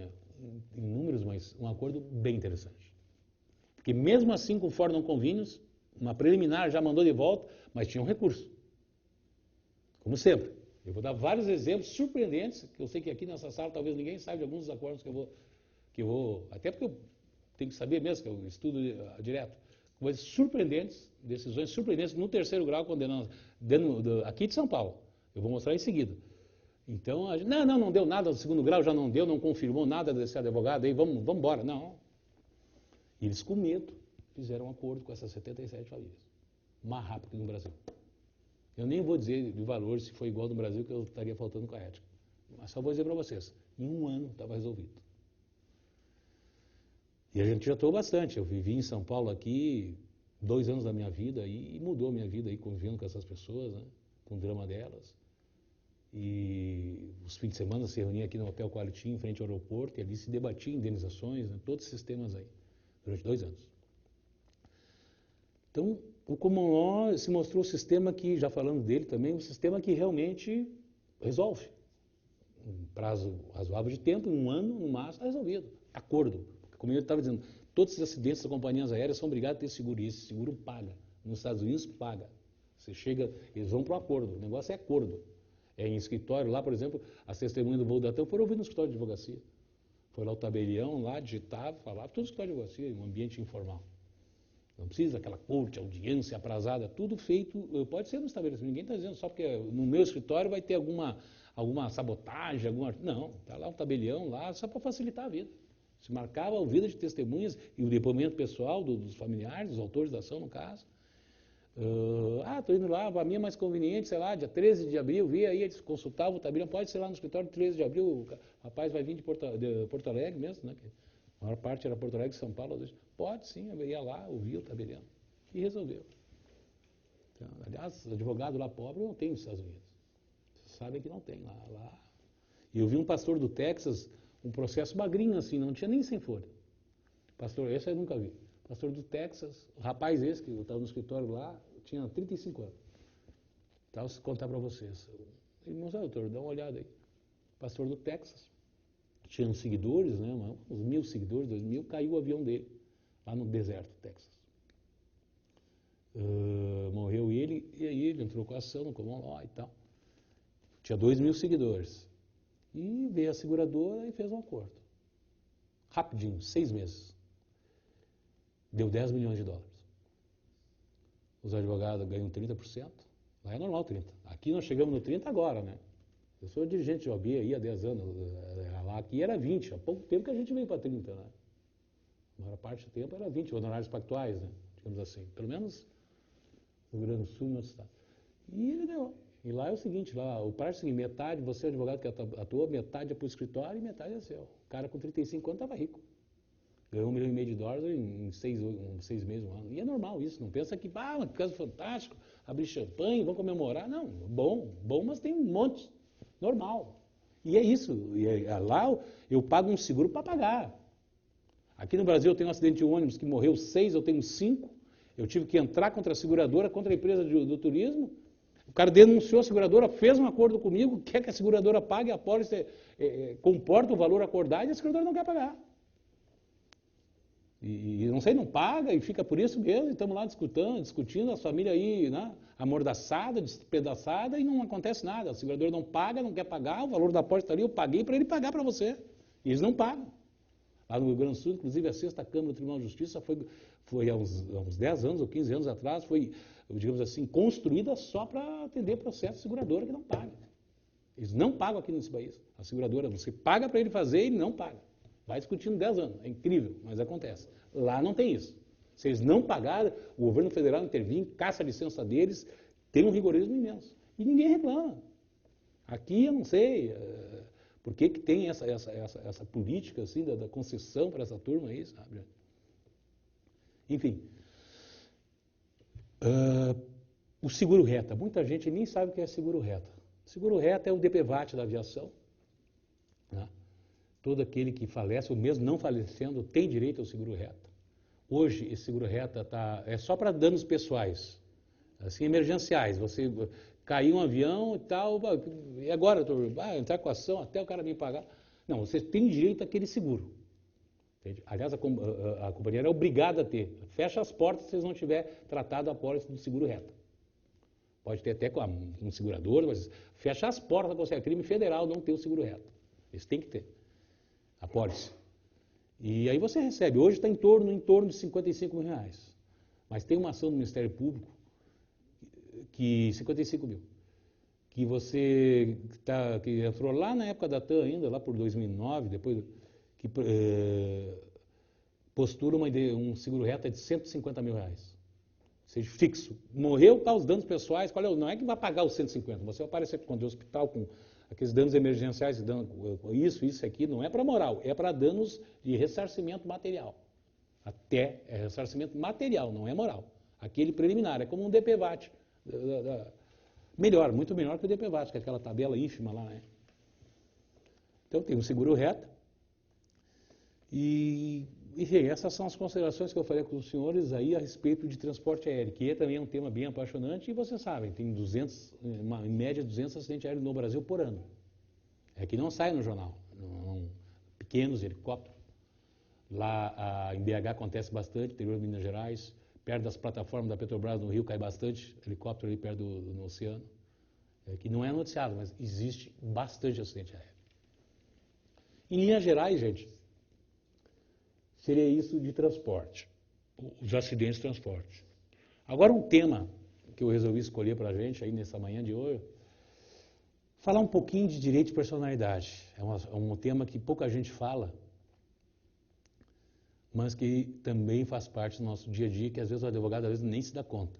em números, mas um acordo bem interessante. Porque mesmo assim, com Ford não convênios, uma preliminar já mandou de volta, mas tinha um recurso. Como sempre. Eu vou dar vários exemplos surpreendentes, que eu sei que aqui nessa sala talvez ninguém saiba de alguns dos acordos que eu vou até porque eu tenho que saber mesmo, que eu estudo direto. Coisas surpreendentes, decisões surpreendentes no terceiro grau, condenando, aqui de São Paulo. Eu vou mostrar em seguida. Então, não deu nada no segundo grau, já não deu, não confirmou nada desse advogado, aí vamos embora. Não. E eles, com medo, fizeram um acordo com essas 77 famílias. Mais rápido que no Brasil. Eu nem vou dizer de valor se foi igual no Brasil, que eu estaria faltando com a ética. Mas só vou dizer para vocês, em um ano estava resolvido. E a gente já atuou bastante. Eu vivi em São Paulo aqui 2 anos da minha vida e mudou a minha vida aí, convivendo com essas pessoas, né, com o drama delas. E os fins de semana se reunia aqui no Hotel Quality, em frente ao aeroporto, e ali se debatia indenizações, né, todos esses temas aí, durante 2 anos. Então, o Common Law se mostrou o sistema que, já falando dele também, um sistema que realmente resolve. Um prazo razoável de tempo, em 1 ano, no máximo, está resolvido. Acordo. Como eu estava dizendo, todos os acidentes das companhias aéreas são obrigados a ter seguro, e esse seguro paga. Nos Estados Unidos, paga. Você chega, eles vão para o acordo, o negócio é acordo. É em escritório, lá, por exemplo, as testemunhas do voo da TAM foram ouvidas no escritório de advocacia. Foi lá o tabelião, lá, digitava, falava, tudo no escritório de advocacia, em um ambiente informal. Não precisa daquela corte, audiência aprazada, tudo feito, pode ser no estabelecimento. Ninguém está dizendo só porque no meu escritório vai ter alguma sabotagem, não, está lá o tabelião lá só para facilitar a vida. Se marcava a ouvida de testemunhas e o depoimento pessoal dos familiares, dos autores da ação, no caso. Estou indo lá, para mim é mais conveniente, sei lá, dia 13 de abril, vi aí, eles consultavam o tabelião, pode ser lá no escritório 13 de abril, o rapaz vai vir de Porto Alegre mesmo, né? A maior parte era Porto Alegre, São Paulo. Pode sim, eu ia lá, ouvia o tabelião e resolveu. Então, aliás, advogado lá pobre não tem nos Estados Unidos. Vocês sabem que não tem lá. E eu vi um pastor do Texas, um processo magrinho assim, não tinha nem sem folha. Pastor, esse eu nunca vi. Pastor do Texas, o rapaz esse, que eu estava no escritório lá, tinha 35 anos. Então, vou contar para vocês. Ele mostrou, doutor, dá uma olhada aí. Pastor do Texas. Tinha uns seguidores, né, uns 1.000 seguidores, 2.000, caiu o avião dele, lá no deserto, Texas. Morreu ele, e aí ele entrou com a ação no Common Law e tal. Tinha 2.000 seguidores. E veio a seguradora e fez um acordo. Rapidinho, 6 meses. Deu 10 milhões de dólares. Os advogados ganham 30%. Lá é normal 30%. Aqui nós chegamos no 30% agora, né? Eu sou dirigente de OAB aí há 10 anos, lá aqui era 20, há pouco tempo que a gente veio para 30, né? A maior parte do tempo era 20, honorários pactuais, né? Digamos assim, pelo menos no Rio Grande do Sul e no outro estado. E ele deu. E lá é o seguinte, lá o prazo é o seguinte, metade, você é o advogado que atua, metade é para o escritório e metade é seu. O cara com 35 anos estava rico. Ganhou $1,5 milhão em 6 meses, 1 ano. E é normal isso, não pensa que, um caso fantástico, abrir champanhe, vamos comemorar. Não, bom, mas tem um monte. Normal. E é isso. Lá eu pago um seguro para pagar. Aqui no Brasil eu tenho um acidente de ônibus que morreu 6, eu tenho 5. Eu tive que entrar contra a seguradora, contra a empresa do turismo. O cara denunciou a seguradora, fez um acordo comigo, quer que a seguradora pague, a pólice comporta o valor acordado e a seguradora não quer pagar. E não sei, não paga e fica por isso mesmo, e estamos lá discutindo, as famílias aí, né, amordaçada, despedaçada, e não acontece nada. A seguradora não paga, não quer pagar, o valor da pólice está ali, eu paguei para ele pagar para você. E eles não pagam. Lá no Rio Grande do Sul, inclusive a 6ª Câmara do Tribunal de Justiça foi há uns 10 anos ou 15 anos atrás, foi, digamos assim, construída só para atender processo de seguradora que não paga. Eles não pagam aqui nesse país. A seguradora, você paga para ele fazer e ele não paga. Vai discutindo 10 anos, é incrível, mas acontece. Lá não tem isso. Se eles não pagarem, o governo federal intervém, caça a licença deles, tem um rigorismo imenso. E ninguém reclama. Aqui eu não sei por que tem essa política assim, da concessão para essa turma aí, sabe? Enfim. O seguro reta. Muita gente nem sabe o que é seguro reta. Seguro reta é o DPVAT da aviação. Né? Todo aquele que falece, ou mesmo não falecendo, tem direito ao seguro reta. Hoje, esse seguro reta é só para danos pessoais, assim, emergenciais. Você caiu um avião e tal, e agora, entrar com a ação até o cara me pagar. Não, você tem direito àquele seguro. Entende? Aliás, a companhia é obrigada a ter. Fecha as portas se vocês não tiverem tratado a pólice do seguro reta. Pode ter até com um segurador, mas fecha as portas para você. É crime federal não ter o seguro reta. Eles têm que ter a pólice. E aí você recebe. Hoje está em torno de 55 mil reais. Mas tem uma ação do Ministério Público, 55 mil, que que entrou lá na época da TAM ainda, lá por 2009, depois que postura um seguro reta de 150 mil reais. Ou seja, fixo. Morreu, os danos pessoais, não é que vai pagar os 150, você vai aparecer quando o hospital com aqueles danos emergenciais, isso aqui, não é para moral, é para danos de ressarcimento material. Até é ressarcimento material, não é moral. Aquele preliminar, é como um DPVAT. Melhor, muito melhor que o DPVAT, que é aquela tabela ínfima lá, né? Então tem um seguro reta. E essas são as considerações que eu falei com os senhores aí a respeito de transporte aéreo, que também é um tema bem apaixonante, e vocês sabem, tem em média 200 acidentes aéreos no Brasil por ano. É que não sai no jornal, pequenos helicópteros. Lá em BH acontece bastante, interior de Minas Gerais, perto das plataformas da Petrobras no Rio cai bastante helicóptero ali perto no oceano, que não é noticiado, mas existe bastante acidente aéreo. Em linhas gerais, gente, seria isso de transporte, os acidentes de transporte. Agora um tema que eu resolvi escolher para a gente aí nessa manhã de hoje, falar um pouquinho de direito de personalidade. É um tema que pouca gente fala, mas que também faz parte do nosso dia a dia, que às vezes o advogado nem se dá conta.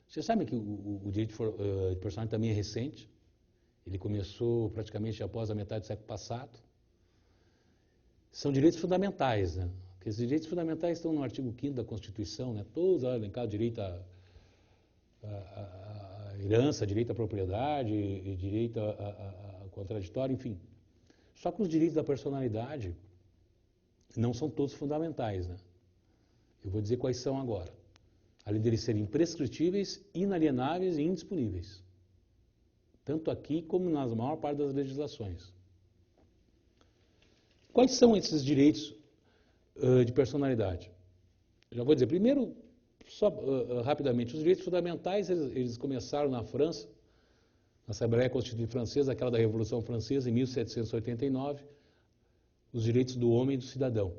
Você sabe que o direito de personalidade também é recente, ele começou praticamente após a metade do século passado. São direitos fundamentais, né? Porque esses direitos fundamentais estão no artigo 5º da Constituição, né? Todos lá elencados, direito à herança, direito à propriedade, direito a contraditório, enfim. Só que os direitos da personalidade não são todos fundamentais, né? Eu vou dizer quais são agora. Além deles serem imprescritíveis, inalienáveis e indisponíveis. Tanto aqui como na maior parte das legislações. Quais são esses direitos de personalidade? Já vou dizer, primeiro, só rapidamente, os direitos fundamentais, eles começaram na França, na Assembleia Constituinte Francesa, aquela da Revolução Francesa, em 1789, os direitos do homem e do cidadão.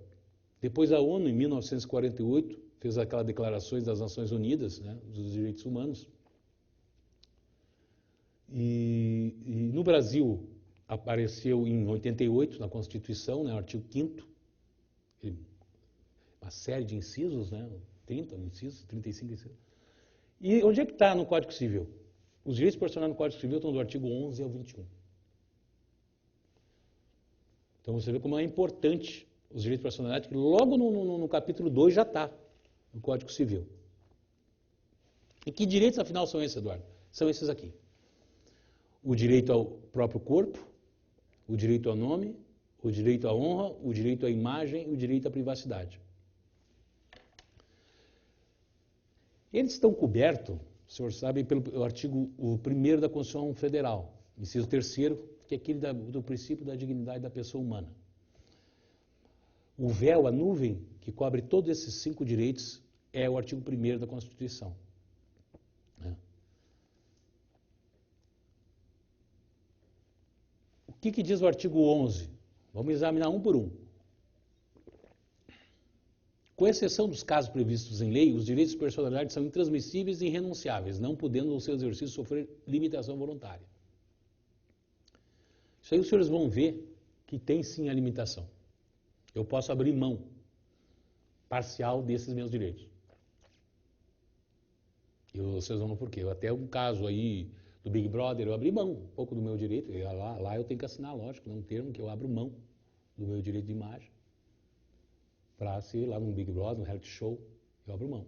Depois a ONU, em 1948, fez aquelas declarações das Nações Unidas, né, dos direitos humanos. E no Brasil apareceu em 88, na Constituição, né, o artigo 5º, uma série de incisos, né, 30 incisos, 35 incisos. E onde é que está no Código Civil? Os direitos personais no Código Civil estão do artigo 11 ao 21. Então você vê como é importante os direitos de personalidade, que logo no capítulo 2 já está no Código Civil. E que direitos, afinal, são esses, Eduardo? São esses aqui. O direito ao próprio corpo, o direito ao nome, o direito à honra, o direito à imagem e o direito à privacidade. Eles estão cobertos, o senhor sabe, pelo artigo 1º da Constituição Federal, inciso 3º, que é aquele do princípio da dignidade da pessoa humana. O véu, a nuvem, que cobre todos esses 5 direitos, é o artigo 1º da Constituição. O que diz o artigo 11? Vamos examinar um por um. Com exceção dos casos previstos em lei, os direitos de personalidade são intransmissíveis e irrenunciáveis, não podendo no seu exercício sofrer limitação voluntária. Isso aí os senhores vão ver que tem sim a limitação. eu posso abrir mão parcial desses meus direitos. E vocês vão ver por quê. Até um caso aí do Big Brother, eu abri mão um pouco do meu direito. Lá eu tenho que assinar, lógico, um termo que eu abro mão do meu direito de imagem para ser lá num Big Brother, num reality show, eu abro mão.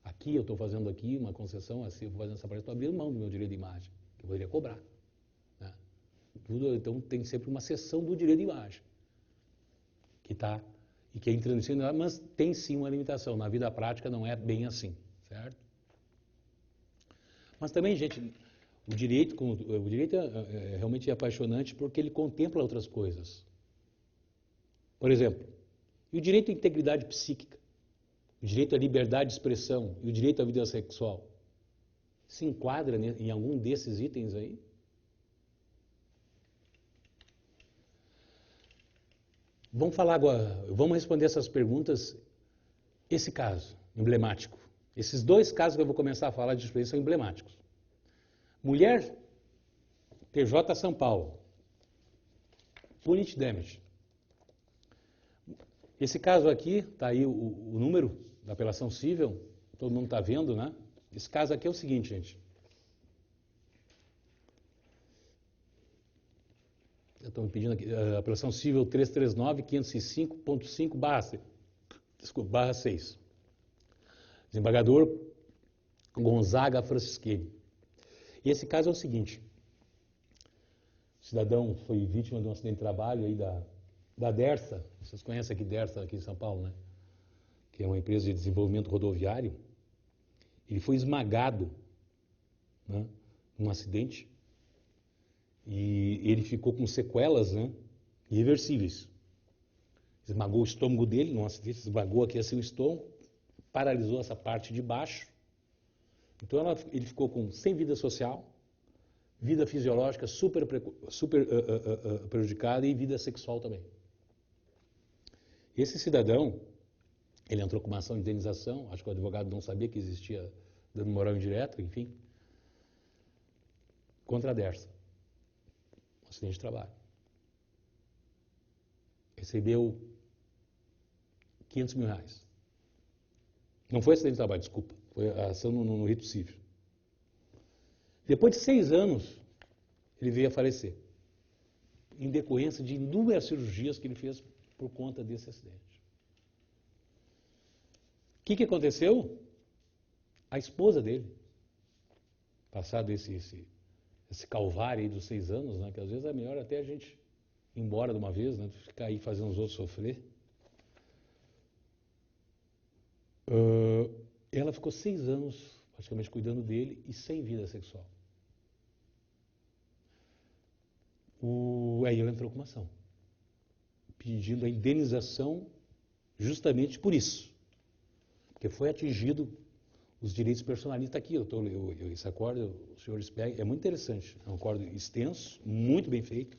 Aqui eu estou fazendo aqui uma concessão, assim, eu vou fazendo essa parte, estou abrindo mão do meu direito de imagem, que eu poderia cobrar. Né? Tudo, então tem sempre uma cessão do direito de imagem, que está, e que é intranscendível, mas tem sim uma limitação. Na vida prática não é bem assim, certo? Mas também, gente, o direito realmente é apaixonante porque ele contempla outras coisas. Por exemplo, e o direito à integridade psíquica, o direito à liberdade de expressão e o direito à vida sexual se enquadra em algum desses itens aí? Vamos falar agora, vamos responder essas perguntas. Esse caso emblemático, esses dois casos que eu vou começar a falar de experiência são emblemáticos. Mulher, TJ São Paulo, Punit Damage. Esse caso aqui, está aí o número da apelação civil, todo mundo está vendo, né? Esse caso aqui é o seguinte, gente. Estão me pedindo aqui, apelação civil 339.505.5/6. Desembargador Gonzaga Francischini. E esse caso é o seguinte. O cidadão foi vítima de um acidente de trabalho aí da Dersa. Vocês conhecem aqui Dersa, aqui em São Paulo, né? Que é uma empresa de desenvolvimento rodoviário. Ele foi esmagado, né, num acidente. E ele ficou com sequelas, né, irreversíveis. Esmagou o estômago dele num acidente, esmagou aqui assim o estômago, paralisou essa parte de baixo. Então ele ficou sem vida social, vida fisiológica super prejudicada e vida sexual também. Esse cidadão, ele entrou com uma ação de indenização, acho que o advogado não sabia que existia dano moral indireto, enfim, contra a Dersa. Um acidente de trabalho. Recebeu R$500 mil. Não foi acidente de trabalho, desculpa. Foi a ação no rito civil. Depois de 6 anos, ele veio a falecer. Em decorrência de inúmeras cirurgias que ele fez por conta desse acidente. O que aconteceu? A esposa dele, passado esse calvário aí dos 6 anos, né, que às vezes é melhor até a gente ir embora de uma vez, né, ficar aí fazendo os outros sofrer. Ela ficou 6 anos praticamente cuidando dele e sem vida sexual. Aí ela entrou com uma ação, pedindo a indenização justamente por isso. Porque foi atingido os direitos personalistas aqui. Esse acordo, os senhores pegam, é muito interessante. É um acordo extenso, muito bem feito.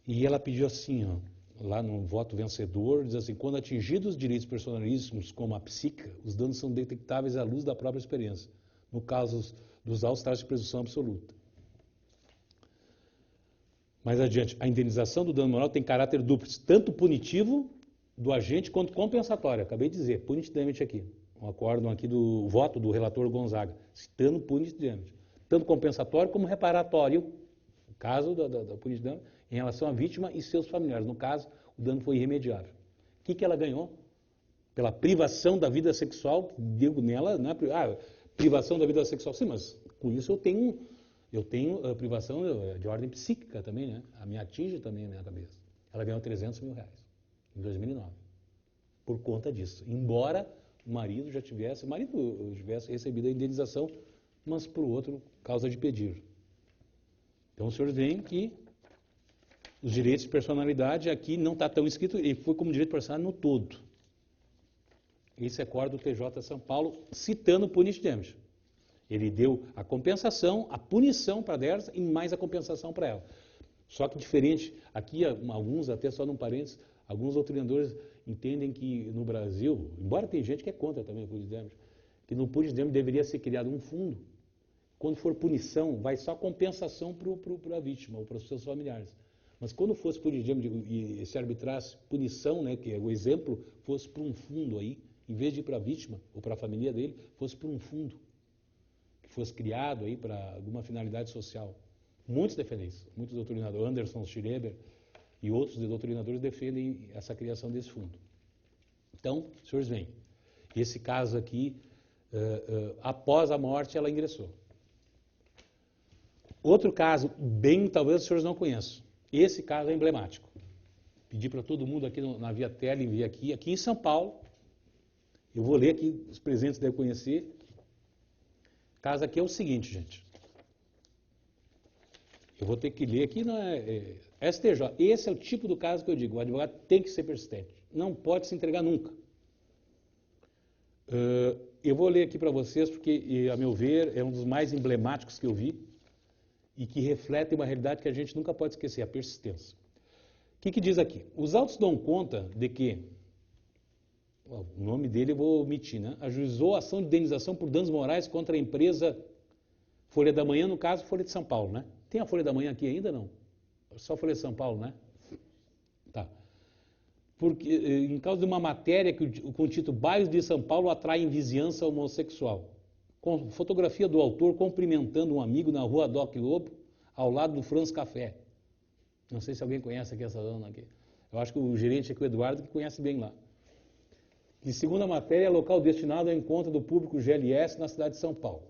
E ela pediu assim, ó, lá no voto vencedor, diz assim: quando atingidos os direitos personalíssimos como a psíquica, os danos são detectáveis à luz da própria experiência, no caso dos altos traços de presunção absoluta. Mais adiante, a indenização do dano moral tem caráter duplo, tanto punitivo do agente quanto compensatório. Acabei de dizer, punit damage aqui. Um acórdão aqui do voto do relator Gonzaga, citando punit damage. Tanto compensatório como reparatório, no caso da punit damage, em relação à vítima e seus familiares. No caso, o dano foi irremediável. O que ela ganhou? Pela privação da vida sexual, digo nela, né? Privação da vida sexual. Sim, mas com isso eu tenho privação de ordem psíquica também, né? A me atinge também a minha cabeça. Ela ganhou R$300 mil em 2009, por conta disso. Embora o marido tivesse recebido a indenização, mas por outro, causa de pedir. Então os senhores veem que os direitos de personalidade aqui não está tão escrito, e foi como direito personal no todo. Esse acordo do TJ São Paulo, citando o punit damage. Ele deu a compensação, a punição para a Dersa e mais a compensação para ela. Só que diferente, aqui alguns, até só num parênteses, alguns doutrinadores entendem que no Brasil, embora tem gente que é contra também o punit damage, que no punit damage deveria ser criado um fundo. Quando for punição, vai só compensação para a vítima ou para os seus familiares. Mas quando fosse punir, e se arbitrasse punição, né, que é o exemplo, fosse para um fundo aí, em vez de ir para a vítima ou para a família dele, fosse para um fundo que fosse criado aí para alguma finalidade social. Muitos defendem isso, muitos doutrinadores, Anderson Schreiber e outros doutrinadores defendem essa criação desse fundo. Então, os senhores veem, esse caso aqui, após a morte, ela ingressou. Outro caso, bem, talvez os senhores não conheçam. Esse caso é emblemático. Pedi para todo mundo aqui na Via Tele, enviar aqui em São Paulo. Eu vou ler aqui, os presentes devem conhecer. O caso aqui é o seguinte, gente. Eu vou ter que ler aqui na STJ. Esse é o tipo do caso que eu digo, o advogado tem que ser persistente. Não pode se entregar nunca. Eu vou ler aqui para vocês, porque, a meu ver, é um dos mais emblemáticos que eu vi e que reflete uma realidade que a gente nunca pode esquecer, a persistência. O que diz aqui? Os autos dão conta de que, o nome dele eu vou omitir, né? Ajuizou a ação de indenização por danos morais contra a empresa Folha da Manhã, no caso, Folha de São Paulo, né? Tem a Folha da Manhã aqui ainda, não? Só Folha de São Paulo, né? Tá. Porque, em causa de uma matéria com o título Bairros de São Paulo atraem vizinhança homossexual. Com fotografia do autor cumprimentando um amigo na rua Doc Lobo, ao lado do Franz Café. Não sei se alguém conhece aqui essa dona aqui. Eu acho que o gerente aqui, o Eduardo, que conhece bem lá. E segundo a matéria, é local destinado ao encontro do público GLS na cidade de São Paulo.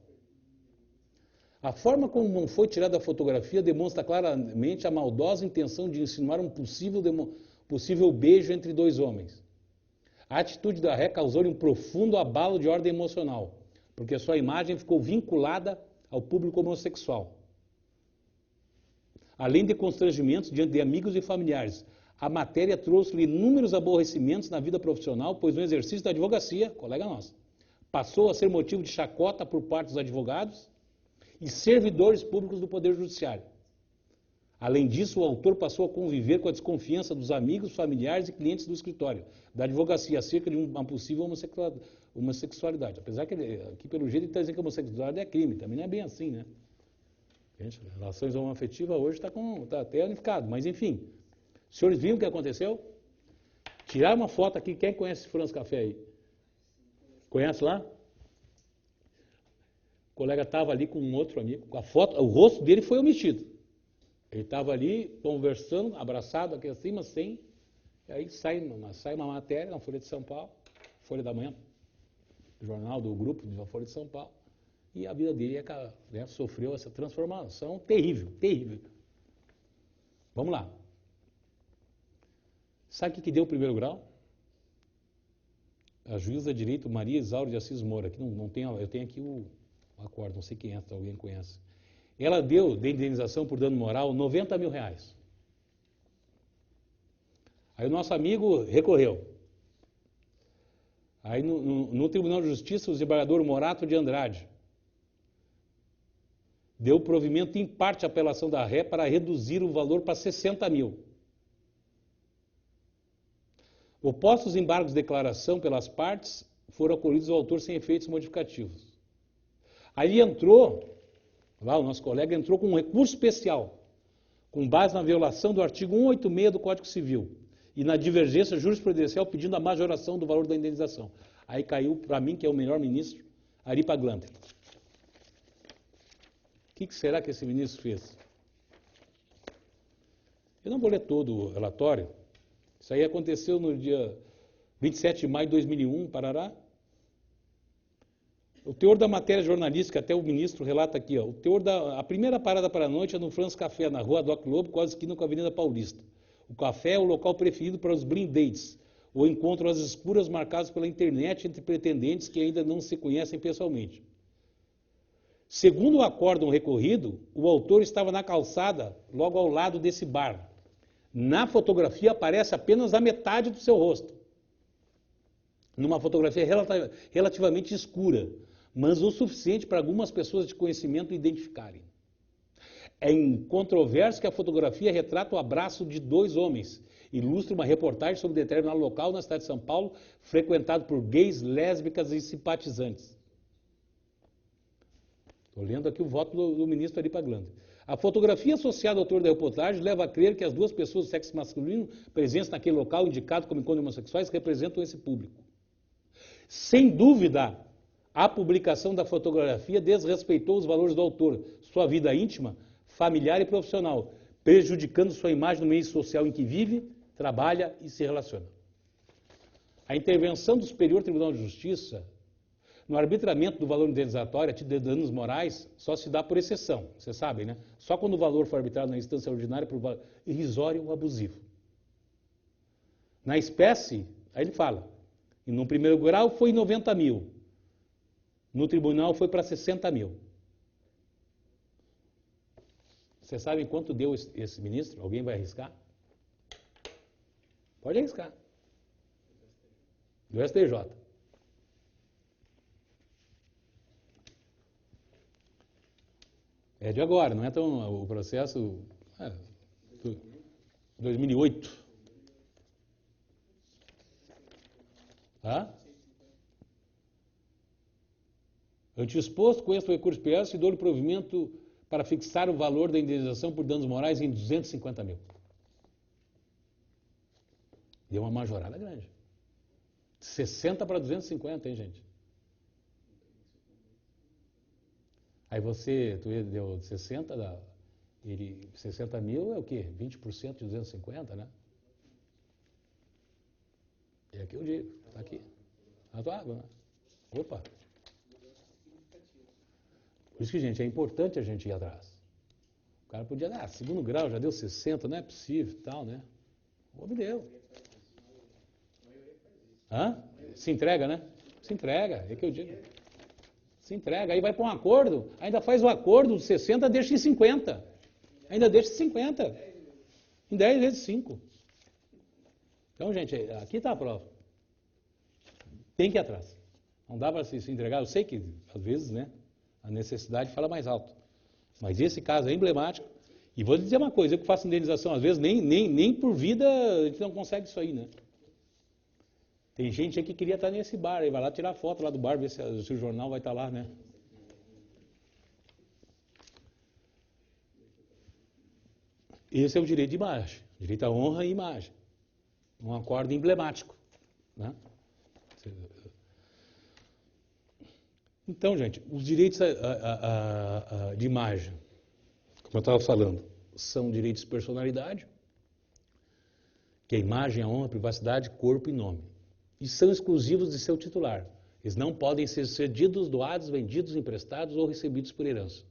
A forma como foi tirada a fotografia demonstra claramente a maldosa intenção de insinuar um possível beijo entre dois homens. A atitude da ré causou-lhe um profundo abalo de ordem emocional, porque sua imagem ficou vinculada ao público homossexual. Além de constrangimentos diante de amigos e familiares, a matéria trouxe-lhe inúmeros aborrecimentos na vida profissional, pois no exercício da advocacia, colega nossa, passou a ser motivo de chacota por parte dos advogados e servidores públicos do Poder Judiciário. Além disso, o autor passou a conviver com a desconfiança dos amigos, familiares e clientes do escritório da advocacia acerca de uma possível homossexualidade. Apesar que aqui, pelo jeito, ele está dizendo que a homossexualidade é crime. Também não é bem assim, né? Gente, relações homoafetivas hoje está até unificado. Mas, enfim, os senhores viram o que aconteceu? Tiraram uma foto aqui. Quem conhece Franz Café aí? Conhece lá? O colega estava ali com um outro amigo. A foto, o rosto dele foi omitido. Ele estava ali conversando, abraçado aqui acima, sem. E aí sai uma matéria na Folha de São Paulo, Folha da Manhã, jornal do grupo da Folha de São Paulo. E a vida dele sofreu essa transformação terrível, terrível. Vamos lá. Sabe o que deu o primeiro grau? A juíza de direito Maria Isaura de Assis Moura. Aqui não tem, eu tenho aqui o acordo, não sei quem é, alguém conhece. Ela deu de indenização por dano moral R$90 mil. Aí o nosso amigo recorreu. Aí no Tribunal de Justiça, o desembargador Morato de Andrade deu provimento em parte à apelação da ré para reduzir o valor para R$60 mil. Opostos embargos de declaração pelas partes, foram acolhidos ao autor sem efeitos modificativos. Aí entrou, lá o nosso colega entrou com um recurso especial, com base na violação do artigo 186 do Código Civil e na divergência jurisprudencial pedindo a majoração do valor da indenização. Aí caiu, para mim, que é o melhor ministro, Ari Paglander. O que será que esse ministro fez? Eu não vou ler todo o relatório. Isso aí aconteceu no dia 27 de maio de 2001, Parará. O teor da matéria jornalística, até o ministro relata aqui, ó, a primeira parada para a noite é no Franz Café, na rua Doc Lobo, quase esquina com a Avenida Paulista. O café é o local preferido para os blind dates, ou encontros às escuras marcados pela internet entre pretendentes que ainda não se conhecem pessoalmente. Segundo o acórdão recorrido, o autor estava na calçada, logo ao lado desse bar. Na fotografia aparece apenas a metade do seu rosto. Numa fotografia relativamente escura, mas o suficiente para algumas pessoas de conhecimento identificarem. É incontroverso que a fotografia retrata o abraço de dois homens. Ilustra uma reportagem sobre determinado local na cidade de São Paulo, frequentado por gays, lésbicas e simpatizantes. Estou lendo aqui o voto do ministro Ari Paglander. A fotografia associada ao autor da reportagem leva a crer que as duas pessoas do sexo masculino presentes naquele local, indicado como encontro de homossexuais, representam esse público. Sem dúvida, a publicação da fotografia desrespeitou os valores do autor, sua vida íntima, familiar e profissional, prejudicando sua imagem no meio social em que vive, trabalha e se relaciona. A intervenção do Superior Tribunal de Justiça no arbitramento do valor indenizatório a título de danos morais só se dá por exceção, vocês sabem, né? Só quando o valor for arbitrado na instância ordinária por valor irrisório ou abusivo. Na espécie, aí ele fala, e no primeiro grau foi 90 mil, no tribunal foi para 60 mil. Vocês sabem quanto deu esse ministro? Alguém vai arriscar? Pode arriscar. Do STJ. É de agora, não é tão... O processo... 2008. Ante o exposto, conheço o recurso PS e dou-lhe provimento para fixar o valor da indenização por danos morais em 250 mil. Deu uma majorada grande. 60 para 250, hein, gente? Aí tu deu 60, 60 mil é o quê? 20% de 250, né? É aqui eu digo, tá aqui. Na tua água, né? Opa! Por isso que, gente, é importante a gente ir atrás. O cara podia dar, segundo grau, já deu 60, não é possível e tal, né? Ouve deu. Se entrega, né? Se entrega, é que eu digo. Se entrega, aí vai para um acordo, ainda faz o acordo de 60, deixa em 50. Ainda deixa em 50. Em 10 vezes 5. Então, gente, aqui está a prova. Tem que ir atrás. Não dá para se entregar. Eu sei que, às vezes, né, a necessidade fala mais alto. Mas esse caso é emblemático. E vou dizer uma coisa, eu que faço indenização, às vezes, nem por vida a gente não consegue isso aí, né? Tem gente aqui que queria estar nesse bar, aí vai lá tirar foto lá do bar, ver se o jornal vai estar lá, né? Esse é o direito de imagem, direito à honra e imagem. Um acordo emblemático, né? Então, gente, os direitos de imagem, como eu estava falando, são direitos de personalidade, que é a imagem, a honra, a privacidade, corpo e nome. E são exclusivos de seu titular. Eles não podem ser cedidos, doados, vendidos, emprestados ou recebidos por herança.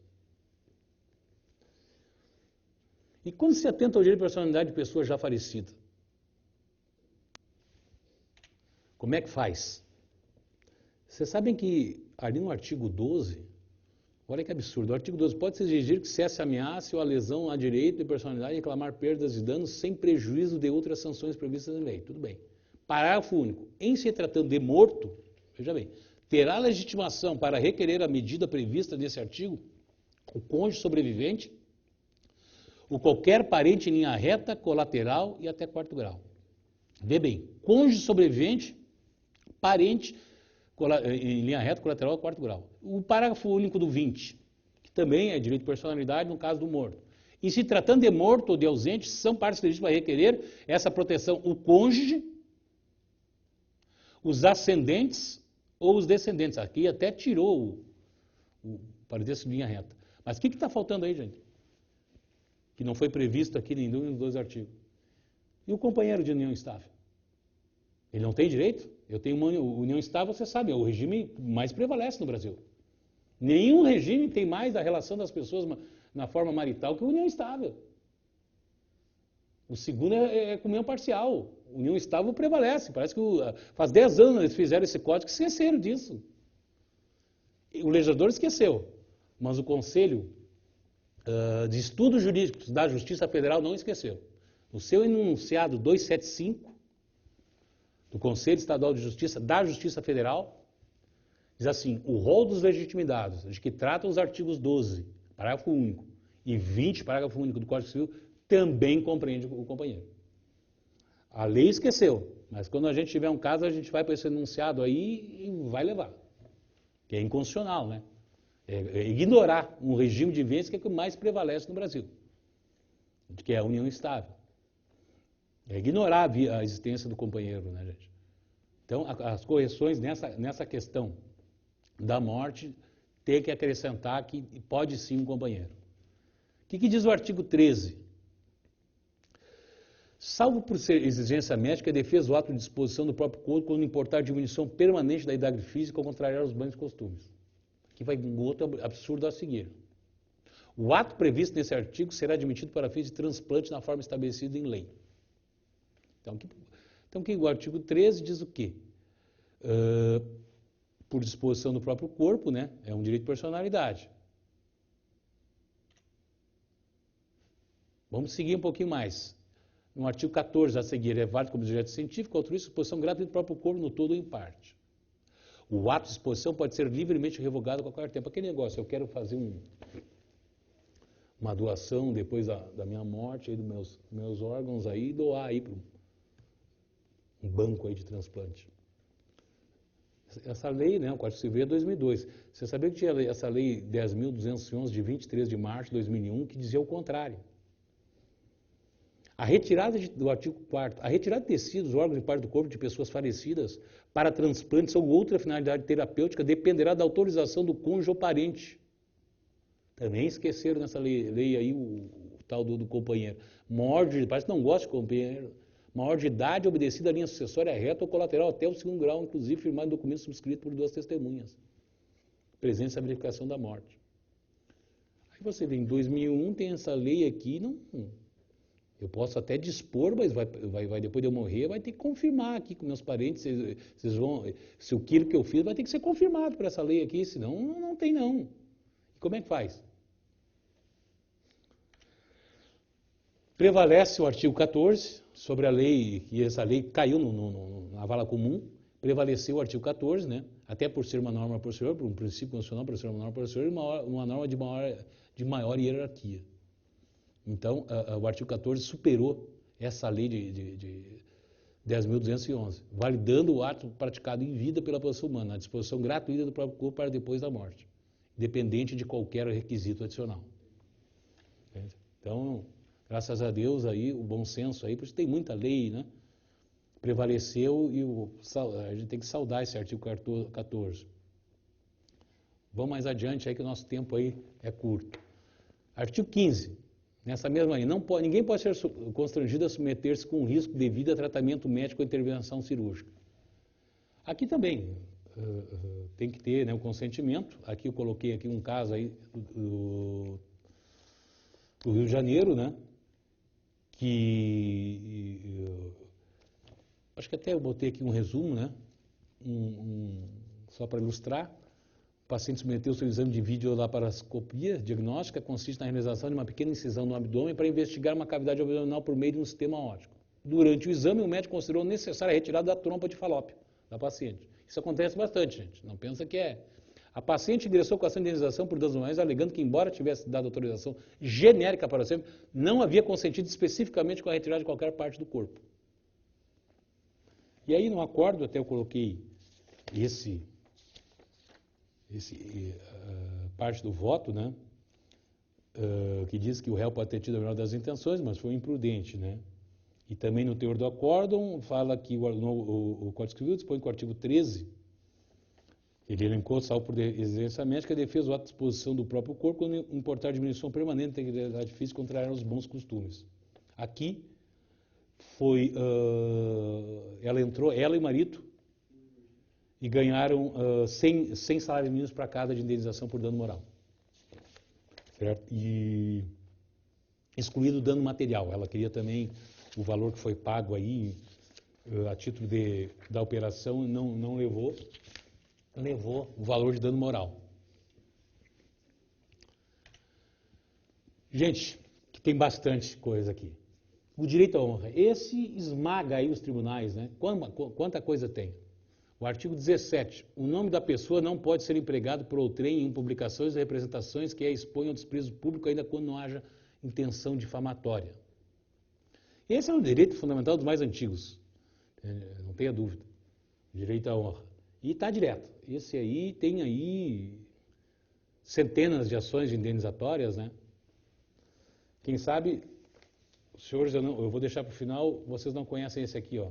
E quando se atenta ao direito de personalidade de pessoa já falecida? Como é que faz? Vocês sabem que ali no artigo 12, olha que absurdo, o artigo 12, pode-se exigir que cesse a ameaça ou a lesão a direito de personalidade e reclamar perdas e danos sem prejuízo de outras sanções previstas em lei. Tudo bem. Parágrafo único. Em se tratando de morto, veja bem, terá legitimação para requerer a medida prevista nesse artigo o cônjuge sobrevivente, ou qualquer parente em linha reta, colateral e até quarto grau. Vê bem, cônjuge sobrevivente, parente em linha reta, colateral e quarto grau. O parágrafo único do 20, que também é direito de personalidade no caso do morto. Em se tratando de morto ou de ausente, são partes legítimas para requerer essa proteção o cônjuge, os ascendentes ou os descendentes. Aqui até tirou o parentesco de linha reta. Mas o que está faltando aí, gente? Que não foi previsto aqui em nenhum dos dois artigos. E o companheiro de união estável? Ele não tem direito? Eu tenho uma união estável, você sabe, é o regime que mais prevalece no Brasil. Nenhum regime tem mais a relação das pessoas na forma marital que a união estável. O segundo é comunhão parcial. União estável prevalece. Parece que faz 10 anos eles fizeram esse código e esqueceram disso. E o legislador esqueceu. Mas o Conselho de Estudos Jurídicos da Justiça Federal não esqueceu. No seu enunciado 275, do Conselho Estadual de Justiça da Justiça Federal, diz assim, o rol dos legitimidados, de que tratam os artigos 12, parágrafo único, e 20, parágrafo único do Código Civil, também compreende o companheiro. A lei esqueceu, mas quando a gente tiver um caso, a gente vai para esse enunciado aí e vai levar. Que é inconstitucional, né? É ignorar um regime de vivência que é o que mais prevalece no Brasil, que é a união estável. É ignorar a existência do companheiro, né, gente? Então, as correções nessa questão da morte tem que acrescentar que pode sim um companheiro. O que diz o artigo 13? Salvo por ser exigência médica, defesa o ato de disposição do próprio corpo quando importar diminuição permanente da idade física ou contrariar os bons costumes. Aqui vai um outro absurdo a seguir. O ato previsto nesse artigo será admitido para fins de transplante na forma estabelecida em lei. Então o artigo 13 diz o quê? Por disposição do próprio corpo, né? É um direito de personalidade. Vamos seguir um pouquinho mais. No artigo 14 a seguir, é válido como direito científico, altruísta, exposição gratuita do próprio corpo no todo ou em parte. O ato de exposição pode ser livremente revogado a qualquer tempo. Aquele negócio, eu quero fazer uma doação depois da minha morte, aí dos meus órgãos, aí, e doar aí para um banco aí de transplante. Essa lei, né, o Código Civil é 2002. Você sabia que tinha essa lei 10.211 de 23 de março de 2001 que dizia o contrário. A retirada do artigo 4º, a retirada de tecidos, órgãos e partes do corpo de pessoas falecidas para transplantes ou outra finalidade terapêutica dependerá da autorização do cônjuge ou parente. Também esqueceram nessa lei aí o tal do companheiro. Parece que não gosta de companheiro. Maior de idade obedecida à linha sucessória reta ou colateral até o 2º grau, inclusive firmado em documento subscrito por 2 testemunhas. Presença e verificação da morte. Aí você vê, em 2001 tem essa lei aqui, não... Eu posso até dispor, mas vai depois de eu morrer, vai ter que confirmar aqui com meus parentes, vocês vão, se aquilo que eu fiz vai ter que ser confirmado por essa lei aqui, senão não tem não. E como é que faz? Prevalece o artigo 14 sobre a lei, e essa lei caiu na vala comum, prevaleceu o artigo 14, né? Até por ser uma norma posterior, por um princípio constitucional, por ser uma norma posterior, uma norma de maior hierarquia. Então, o artigo 14 superou essa lei de 10.211, validando o ato praticado em vida pela pessoa humana, a disposição gratuita do próprio corpo para depois da morte, independente de qualquer requisito adicional. Então, graças a Deus, aí, o bom senso aí, por isso tem muita lei, né? Prevaleceu e a gente tem que saudar esse artigo 14. Vamos mais adiante aí que o nosso tempo aí é curto. Artigo 15. Nessa mesma aí, ninguém pode ser constrangido a submeter-se com risco devido a tratamento médico ou intervenção cirúrgica. Aqui também tem que ter, né, o consentimento. Aqui eu coloquei aqui um caso aí do Rio de Janeiro, né, que acho que até eu botei aqui um resumo, né, só para ilustrar. O paciente submeteu seu exame de videolaparoscopia diagnóstica, consiste na realização de uma pequena incisão no abdômen para investigar uma cavidade abdominal por meio de um sistema óptico. Durante o exame, o médico considerou necessária a retirada da trompa de falópio da paciente. Isso acontece bastante, gente. Não pensa que é. A paciente ingressou com ação de indenização por danos morais, alegando que, embora tivesse dado autorização genérica para o exame, não havia consentido especificamente com a retirada de qualquer parte do corpo. E aí, no acordo, até eu coloquei parte do voto, né, que diz que o réu pode ter tido a melhor das intenções, mas foi imprudente, né? E também no teor do acórdão fala que o Código Civil dispõe que o artigo 13, ele elencou, salvo por exigência médica, a defesa do ato de disposição do próprio corpo quando importar diminuição permanente da integridade física contrariar os bons costumes. Aqui foi, ela e o marido, e ganharam 100 salários mínimos para cada de indenização por dano moral. Certo? E excluído o dano material. Ela queria também o valor que foi pago aí a título da operação, não levou o valor de dano moral. Gente, que tem bastante coisa aqui. O direito à honra. Esse esmaga aí os tribunais, né? Quanta coisa tem. O artigo 17. O nome da pessoa não pode ser empregado por outrem em publicações ou representações que a exponham ao desprezo público, ainda quando não haja intenção difamatória. Esse é um direito fundamental dos mais antigos. Não tenha dúvida. Direito à honra. E está direto. Esse aí tem aí centenas de ações indenizatórias, né? Quem sabe, senhores, eu vou deixar para o final, vocês não conhecem esse aqui, ó.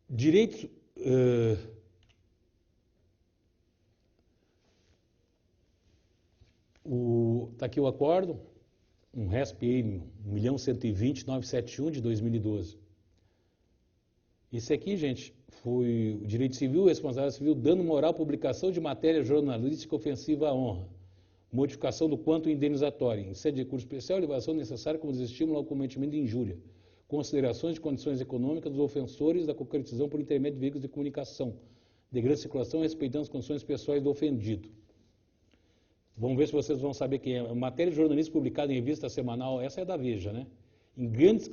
Direitos... Está aqui o acórdão, um RESP 1.120.971 de 2012. Esse aqui, gente, foi o direito civil, responsável civil, dano moral, publicação de matéria jornalística ofensiva à honra, modificação do quanto indenizatório, em sede de recurso especial, elevação necessária como desestímulo ao cometimento de injúria, considerações de condições econômicas dos ofensores da concretização por intermédio de veículos de comunicação, de grande circulação, respeitando as condições pessoais do ofendido. Vamos ver se vocês vão saber quem é. Matéria jornalística publicada em revista semanal, essa é da Veja, né? Em grande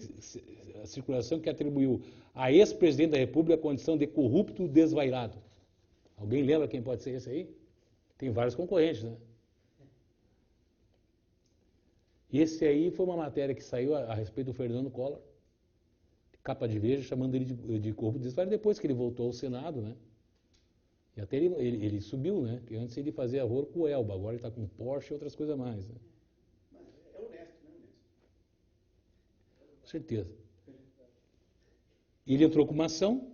circulação, que atribuiu a ex-presidente da República a condição de corrupto desvairado. Alguém lembra quem pode ser esse aí? Tem vários concorrentes, né? Esse aí foi uma matéria que saiu a respeito do Fernando Collor, capa de Veja, chamando ele de corrupto desvairado, depois que ele voltou ao Senado, né? E até ele subiu, né? Porque antes ele fazia horror com o Elba, agora ele está com Porsche e outras coisas mais. Né? Mas é honesto, né? Com certeza. E ele entrou com uma ação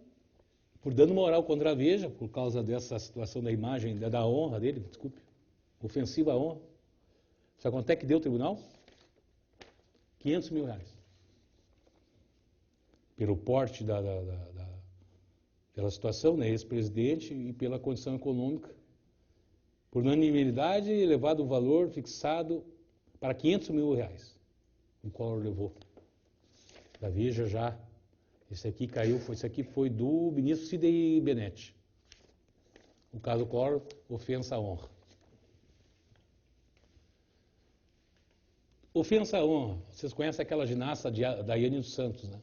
por dano moral contra a Veja, por causa dessa situação da imagem, da honra dele, desculpe, ofensiva à honra. Sabe quanto é que deu o tribunal? R$500 mil. Pelo porte pela situação, né, ex-presidente, e pela condição econômica. Por unanimidade, elevado o valor fixado para R$500 mil. O Collor levou. Da Veja já. Esse aqui caiu, esse aqui foi do ministro Sidney Benetti. O caso Collor, ofensa à honra. Ofensa à honra. Vocês conhecem aquela ginasta Daiane dos Santos, né?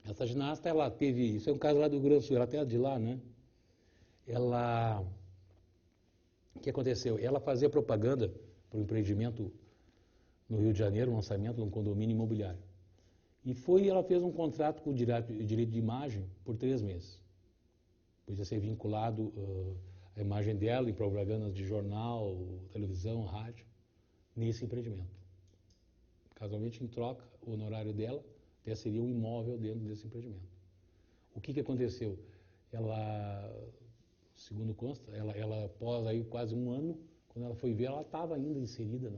Essa ginasta, ela teve, isso é um caso lá do Rio Grande do Sul, ela até de lá, né? O que aconteceu? Ela fazia propaganda para um empreendimento no Rio de Janeiro, um lançamento de um condomínio imobiliário. E ela fez um contrato com o direito de imagem por 3 meses. Podia ser vinculado a imagem dela em propagandas de jornal, televisão, rádio, nesse empreendimento. Casualmente, em troca, o honorário dela até seria um imóvel dentro desse empreendimento. O que aconteceu? Ela, segundo consta, ela após aí quase um ano, quando ela foi ver, ela estava ainda inserida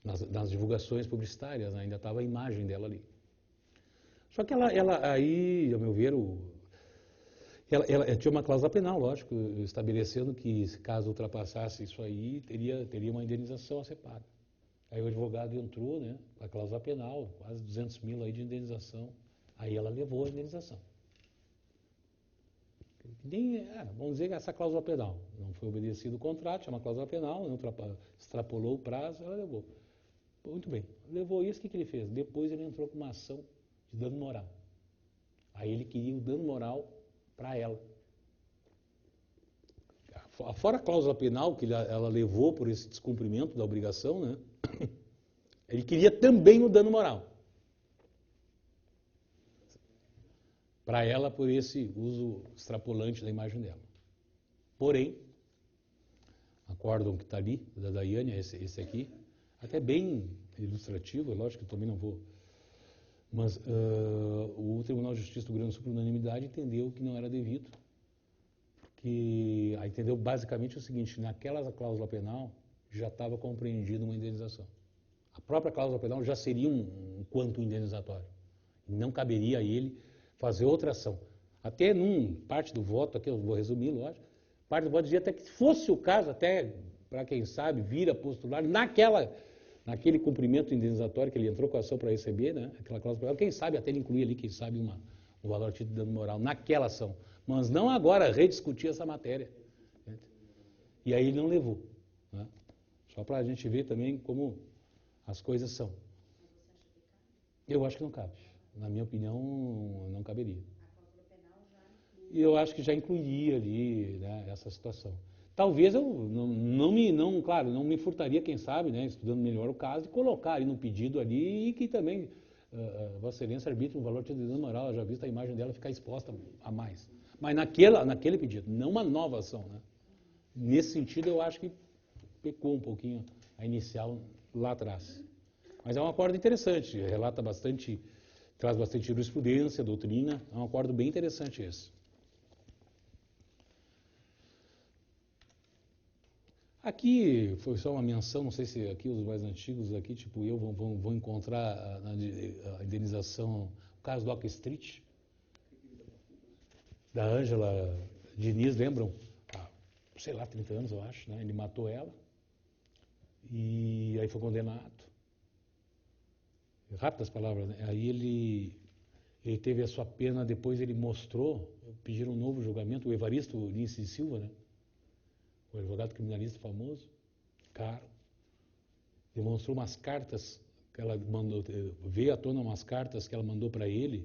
nas divulgações publicitárias, né? Ainda estava a imagem dela ali. Só que ela aí, ao meu ver, ela tinha uma cláusula penal, lógico, estabelecendo que, caso ultrapassasse isso aí, teria uma indenização a ser paga. Aí o advogado entrou, né, com a cláusula penal, quase 200 mil aí de indenização. Aí ela levou a indenização. Vamos dizer que essa cláusula penal não foi obedecido o contrato, tinha uma cláusula penal, não extrapolou o prazo, ela levou. Muito bem, levou isso, o que ele fez? Depois ele entrou com uma ação de dano moral. Aí ele queria o dano moral para ela. Fora a cláusula penal que ela levou por esse descumprimento da obrigação, né? Ele queria também o dano moral. Para ela, por esse uso extrapolante da imagem dela. Porém, acórdão que está ali, da Daiane, esse aqui, até bem ilustrativo, é lógico que eu também não vou. Mas o Tribunal de Justiça do Rio Grande do Sul, por unanimidade, entendeu que não era devido. Porque entendeu basicamente o seguinte: naquela cláusula penal já estava compreendida uma indenização. A própria cláusula penal já seria um quanto indenizatório. Não caberia a ele fazer outra ação. Até parte do voto, aqui eu vou resumir, lógico, parte do voto dizia até que se fosse o caso, até para quem sabe, vir a postular naquele cumprimento indenizatório que ele entrou com a ação para receber, né, aquela cláusula penal, quem sabe até ele incluir ali, quem sabe, um valor título de dano moral naquela ação. Mas não agora rediscutir essa matéria. Né? E aí ele não levou. Né? Só para a gente ver também como as coisas são. Eu acho que não cabe. Na minha opinião, não caberia. E eu acho que já incluiria ali, né, essa situação. Talvez eu não me furtaria, quem sabe, né, estudando melhor o caso, de colocar ali no pedido ali e que também Vossa Excelência arbitra um valor de dano moral, já vista a imagem dela ficar exposta a mais. Mas naquele pedido, não uma nova ação, né? Nesse sentido, eu acho que pecou um pouquinho a inicial lá atrás. Mas é um acordo interessante, relata bastante, traz bastante jurisprudência, doutrina, é um acordo bem interessante esse. Aqui foi só uma menção, não sei se aqui os mais antigos aqui, tipo eu, vão encontrar a indenização, o caso do Oak Street, da Ângela Diniz, lembram? Há, sei lá, 30 anos eu acho, né? Ele matou ela e aí foi condenado. Rápidas palavras, né? Aí ele teve a sua pena, depois ele mostrou, pediram um novo julgamento, o Evaristo Lins de Silva, né? O advogado criminalista famoso, caro, demonstrou umas cartas que ela mandou, veio à tona umas cartas que ela mandou para ele,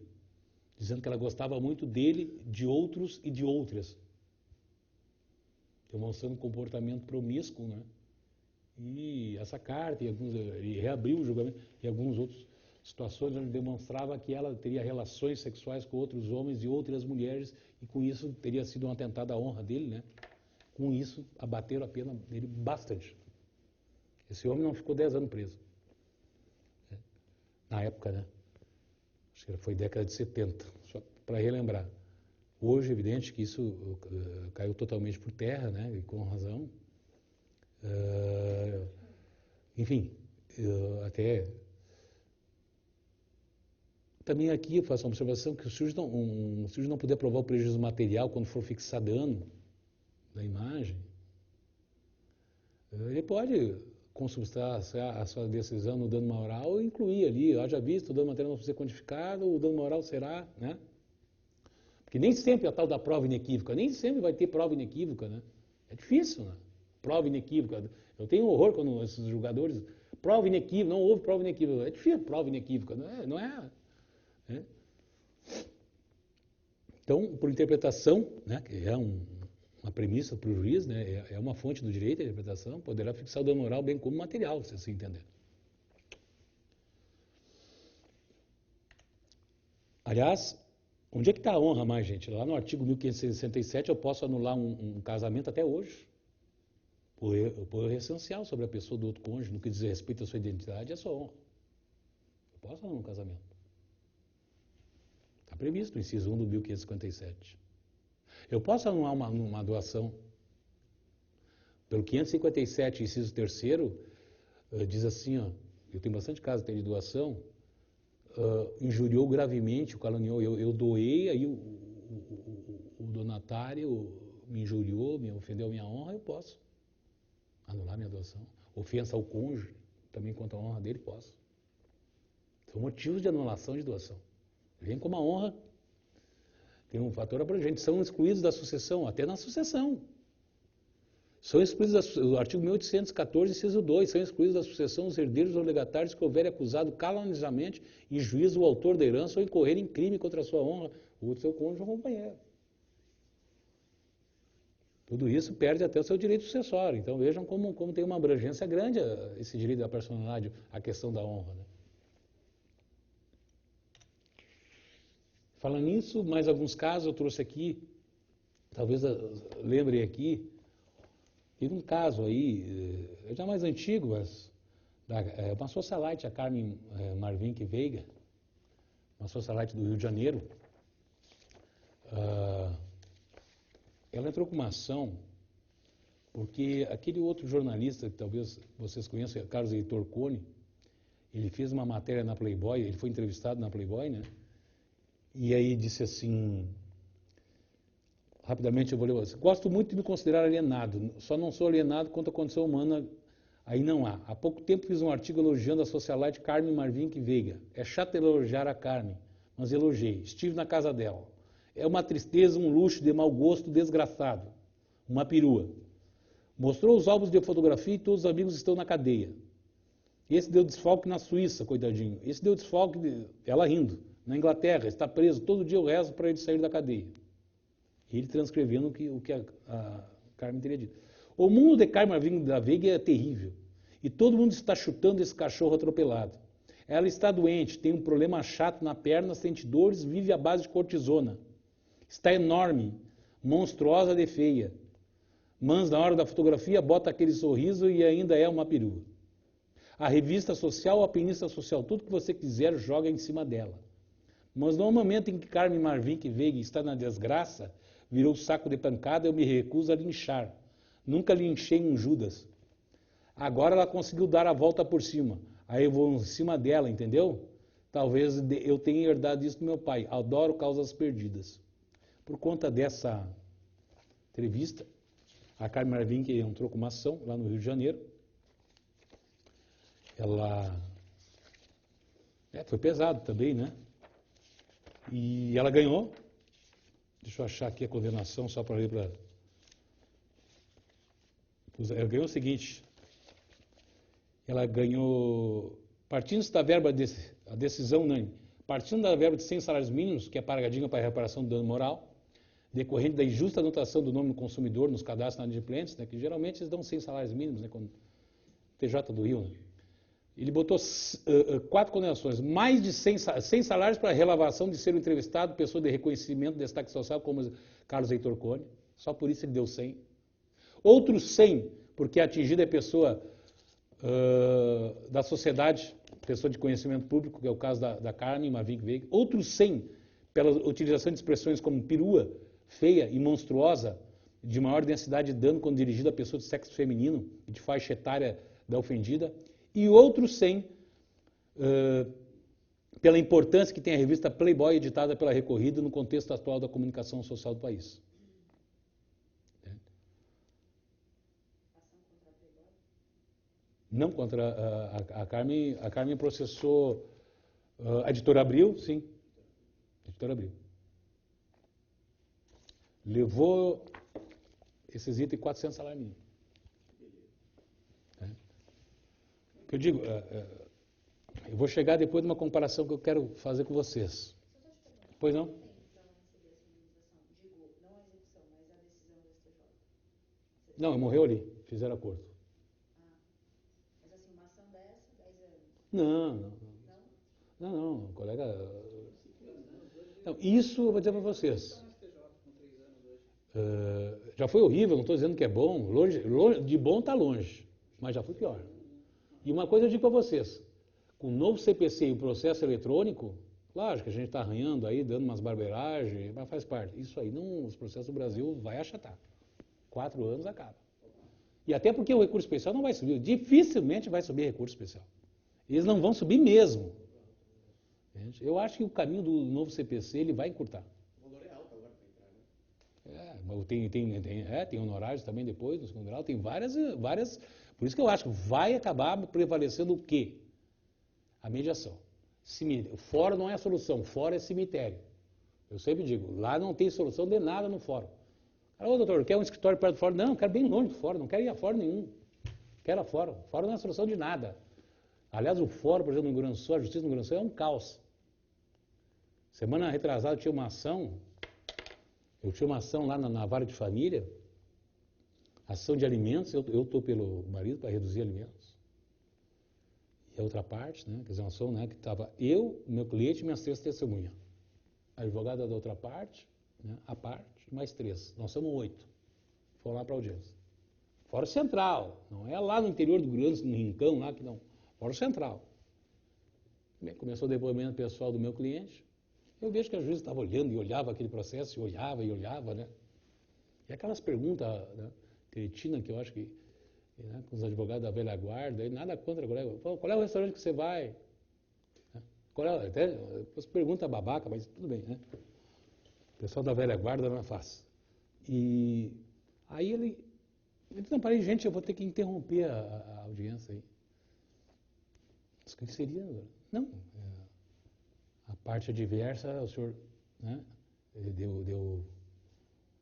dizendo que ela gostava muito dele, de outros e de outras, demonstrando comportamento promíscuo, né? E essa carta, e reabriu o julgamento, e algumas outras situações onde demonstrava que ela teria relações sexuais com outros homens e outras mulheres, e com isso teria sido um atentado à honra dele, né? Com isso, abateram a pena dele bastante. Esse homem não ficou 10 anos preso. Na época, né? Acho que foi década de 70, só para relembrar. Hoje, é evidente que isso caiu totalmente por terra, né? E com razão. Enfim, até... Também aqui eu faço uma observação que o sujo não puder provar o prejuízo material quando for fixar dano da imagem, ele pode consubstanciar a sua decisão no dano moral e incluir ali, haja visto, o dano material não precisa ser quantificado, o dano moral será, né? Porque nem sempre a tal da prova inequívoca, nem sempre vai ter prova inequívoca, né? É difícil, né? Prova inequívoca. Eu tenho horror quando esses julgadores, prova inequívoca, não houve prova inequívoca. É difícil prova inequívoca, não é? Né? Então, por interpretação, né, que é uma premissa para o juiz, né, é uma fonte do direito, a interpretação, poderá fixar o dano moral bem como material, se assim entender. Aliás, onde é que está a honra mais, gente? Lá no artigo 1567 eu posso anular um casamento até hoje, por erro essencial sobre a pessoa do outro cônjuge, no que diz respeito à sua identidade e à sua honra. Eu posso anular um casamento. Está previsto no inciso 1 do 1557. Eu posso anular uma doação. Pelo 557, inciso 3º, diz assim, ó, eu tenho bastante casos de doação, injuriou gravemente, o caluniou, eu doei, aí o donatário me injuriou, me ofendeu a minha honra, eu posso anular minha doação. Ofensa ao cônjuge, também contra a honra dele, posso. São motivos de anulação de doação. Vem como a honra, tem um fator abrangente, são excluídos da sucessão, até na sucessão. São excluídos, o artigo 1814, inciso 2, são excluídos da sucessão os herdeiros ou legatários que houverem acusado caluniosamente em juízo o autor da herança ou incorrerem em crime contra a sua honra ou do seu cônjuge ou companheiro. Tudo isso perde até o seu direito sucessório. Então vejam como tem uma abrangência grande esse direito da personalidade, a questão da honra, né? Falando nisso, mais alguns casos eu trouxe aqui, talvez lembrem aqui, teve um caso aí, já mais antigo, mas uma socialite, a Carmen Marvinck Veiga, uma socialite do Rio de Janeiro, ela entrou com uma ação porque aquele outro jornalista que talvez vocês conheçam, Carlos Heitor Cone, ele fez uma matéria na Playboy, ele foi entrevistado na Playboy, né? E aí disse assim, rapidamente eu vou ler você. Gosto muito de me considerar alienado, só não sou alienado quanto à condição humana, aí não há. Há pouco tempo fiz um artigo elogiando a socialite Carmen Marvinck Veiga. É chato elogiar a Carmen, mas elogiei. Estive na casa dela. É uma tristeza, um luxo de mau gosto desgraçado. Uma perua. Mostrou os álbuns de fotografia e todos os amigos estão na cadeia. Esse deu desfalque na Suíça, coitadinho. Esse deu desfalque, ela rindo, na Inglaterra, está preso. Todo dia eu rezo para ele sair da cadeia. E ele transcrevendo o que a Carmen teria dito. O mundo de Carmen Marvinck Veiga é terrível. E todo mundo está chutando esse cachorro atropelado. Ela está doente, tem um problema chato na perna, sente dores, vive à base de cortisona. Está enorme, monstruosa de feia. Mas na hora da fotografia bota aquele sorriso e ainda é uma perua. A revista social, a penista social, tudo que você quiser joga em cima dela. Mas no momento em que Carmen Marvink Veig está na desgraça, virou saco de pancada, eu me recuso a linchar. Nunca linchei um Judas. Agora ela conseguiu dar a volta por cima. Aí eu vou em cima dela, entendeu? Talvez eu tenha herdado isso do meu pai. Adoro causas perdidas. Por conta dessa entrevista, a Carmen Marvink entrou com uma ação lá no Rio de Janeiro. Ela... foi pesado também, né? E ela ganhou. Deixa eu achar aqui a condenação, só para ler para... Ela ganhou o seguinte. Ela ganhou... Partindo da verba... A decisão unânime. Partindo da verba de 100 salários mínimos, que é pagadinha para a reparação do dano moral, decorrente da injusta anotação do nome do consumidor nos cadastros na inadimplentes, né, que geralmente eles dão 100 salários mínimos, né, quando TJ do Rio, né? Ele botou 4 condenações, mais de 100 salários para relavação de ser entrevistado, pessoa de reconhecimento, destaque social, como Carlos Heitor Cone, só por isso ele deu 100. Outros 100, porque atingida é pessoa da sociedade, pessoa de conhecimento público, que é o caso da Carmen Marvink Veig. Outros 100, pela utilização de expressões como perua, feia e monstruosa, de maior densidade de dano quando dirigida a pessoa de sexo feminino e de faixa etária da ofendida. E outros 100, pela importância que tem a revista Playboy, editada pela Recorrida, no contexto atual da comunicação social do país. Não contra a Carmen. A Carmen processou a Editora Abril, sim. Editora Abril. Levou esses itens 400 salários mínimos. Eu digo, eu vou chegar depois de uma comparação que eu quero fazer com vocês. Pois não? Não, morreu ali, fizeram acordo. Mas assim, uma ação dessa, 10 anos? Não, colega... Não, isso eu vou dizer para vocês. Já foi horrível, não estou dizendo que é bom, longe, de bom está longe, mas já foi pior. E uma coisa eu digo para vocês, com o novo CPC e o processo eletrônico, lógico que a gente está arranhando aí, dando umas barbeiragens, mas faz parte. Isso aí, não, os processos do Brasil vai achatar. 4 anos acaba. E até porque o recurso especial não vai subir, dificilmente vai subir recurso especial. Eles não vão subir mesmo. Eu acho que o caminho do novo CPC ele vai encurtar. O valor é alto agora para entrar, né? Tem honorários também depois, no segundo grau, tem várias... Por isso que eu acho que vai acabar prevalecendo o quê? A mediação. O fórum não é a solução, o fórum é cemitério. Eu sempre digo, lá não tem solução de nada no fórum. Ô, doutor, quer um escritório perto do fórum? Não, quero bem longe do fórum, não quero ir a fórum nenhum. Quero a fórum. O fórum não é a solução de nada. Aliás, o fórum, por exemplo, no Rio Grande do Sul, a justiça no Rio Grande do Sul é um caos. Semana retrasada eu tinha uma ação lá na Vara de Família, ação de alimentos, eu estou pelo marido para reduzir alimentos. E a outra parte, né, quer dizer, uma ação, né, que estava eu, meu cliente e minhas 3 testemunhas. A advogada da outra parte, né, a parte, mais 3. Nós somos 8. Foram lá para a audiência. Fórum Central, não é lá no interior do Rio Grande do Sul, no Rincão, lá que não. Fórum Central. Bem, começou o depoimento pessoal do meu cliente. Eu vejo que a juíza estava olhando e olhava aquele processo, e olhava, né? E aquelas perguntas, né, cretinas, que eu acho que, né, com os advogados da velha guarda, e nada contra, qual é o restaurante que você vai? Até pergunta babaca, mas tudo bem, né? O pessoal da velha guarda não é fácil. E aí ele disse, não, parei, gente, eu vou ter que interromper a audiência aí. Mas o que seria? Não, a parte adversa, o senhor, né,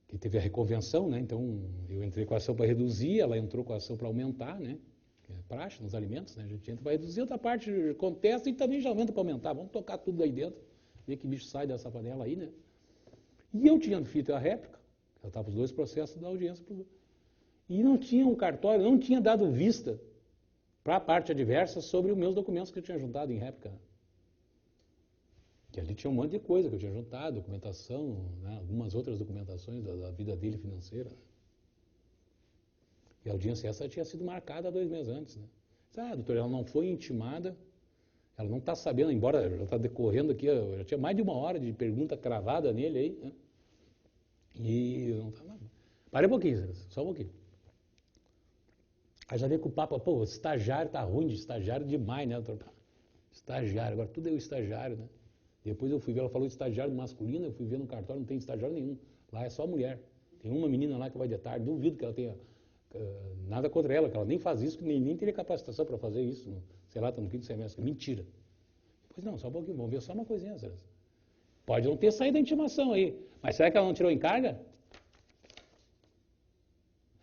que teve a reconvenção, né, então eu entrei com a ação para reduzir, ela entrou com a ação para aumentar, né, que é praxe nos alimentos, né, a gente entra para reduzir, outra parte contesta e também já aumenta para aumentar, vamos tocar tudo aí dentro, ver que bicho sai dessa panela aí, né. E eu tinha feito a réplica, já estava os 2 processos da audiência, e não tinha um cartório, não tinha dado vista para a parte adversa sobre os meus documentos que eu tinha juntado em réplica. Que ali tinha um monte de coisa que eu tinha juntado, documentação, né, algumas outras documentações da vida dele financeira. E a audiência essa tinha sido marcada 2 meses antes. Né? Doutor, ela não foi intimada, ela não está sabendo, embora já está decorrendo aqui, já tinha mais de 1 hora de pergunta cravada nele aí, né? E não está nada. Parei um pouquinho, só um pouquinho. Aí já veio com o papo, pô, o estagiário tá ruim de estagiário demais, né, doutor? Estagiário, agora tudo é o estagiário, né? Depois eu fui ver, ela falou de estagiário masculino, eu fui ver no cartório, não tem estagiário nenhum. Lá é só mulher. Tem uma menina lá que vai de tarde, duvido que ela tenha nada contra ela, que ela nem faz isso, nem teria capacitação para fazer isso, sei lá, está no 5º semestre. Mentira. Pois não, só um pouquinho, vamos ver só uma coisinha, César. Pode não ter saído da intimação aí, mas será que ela não tirou em carga?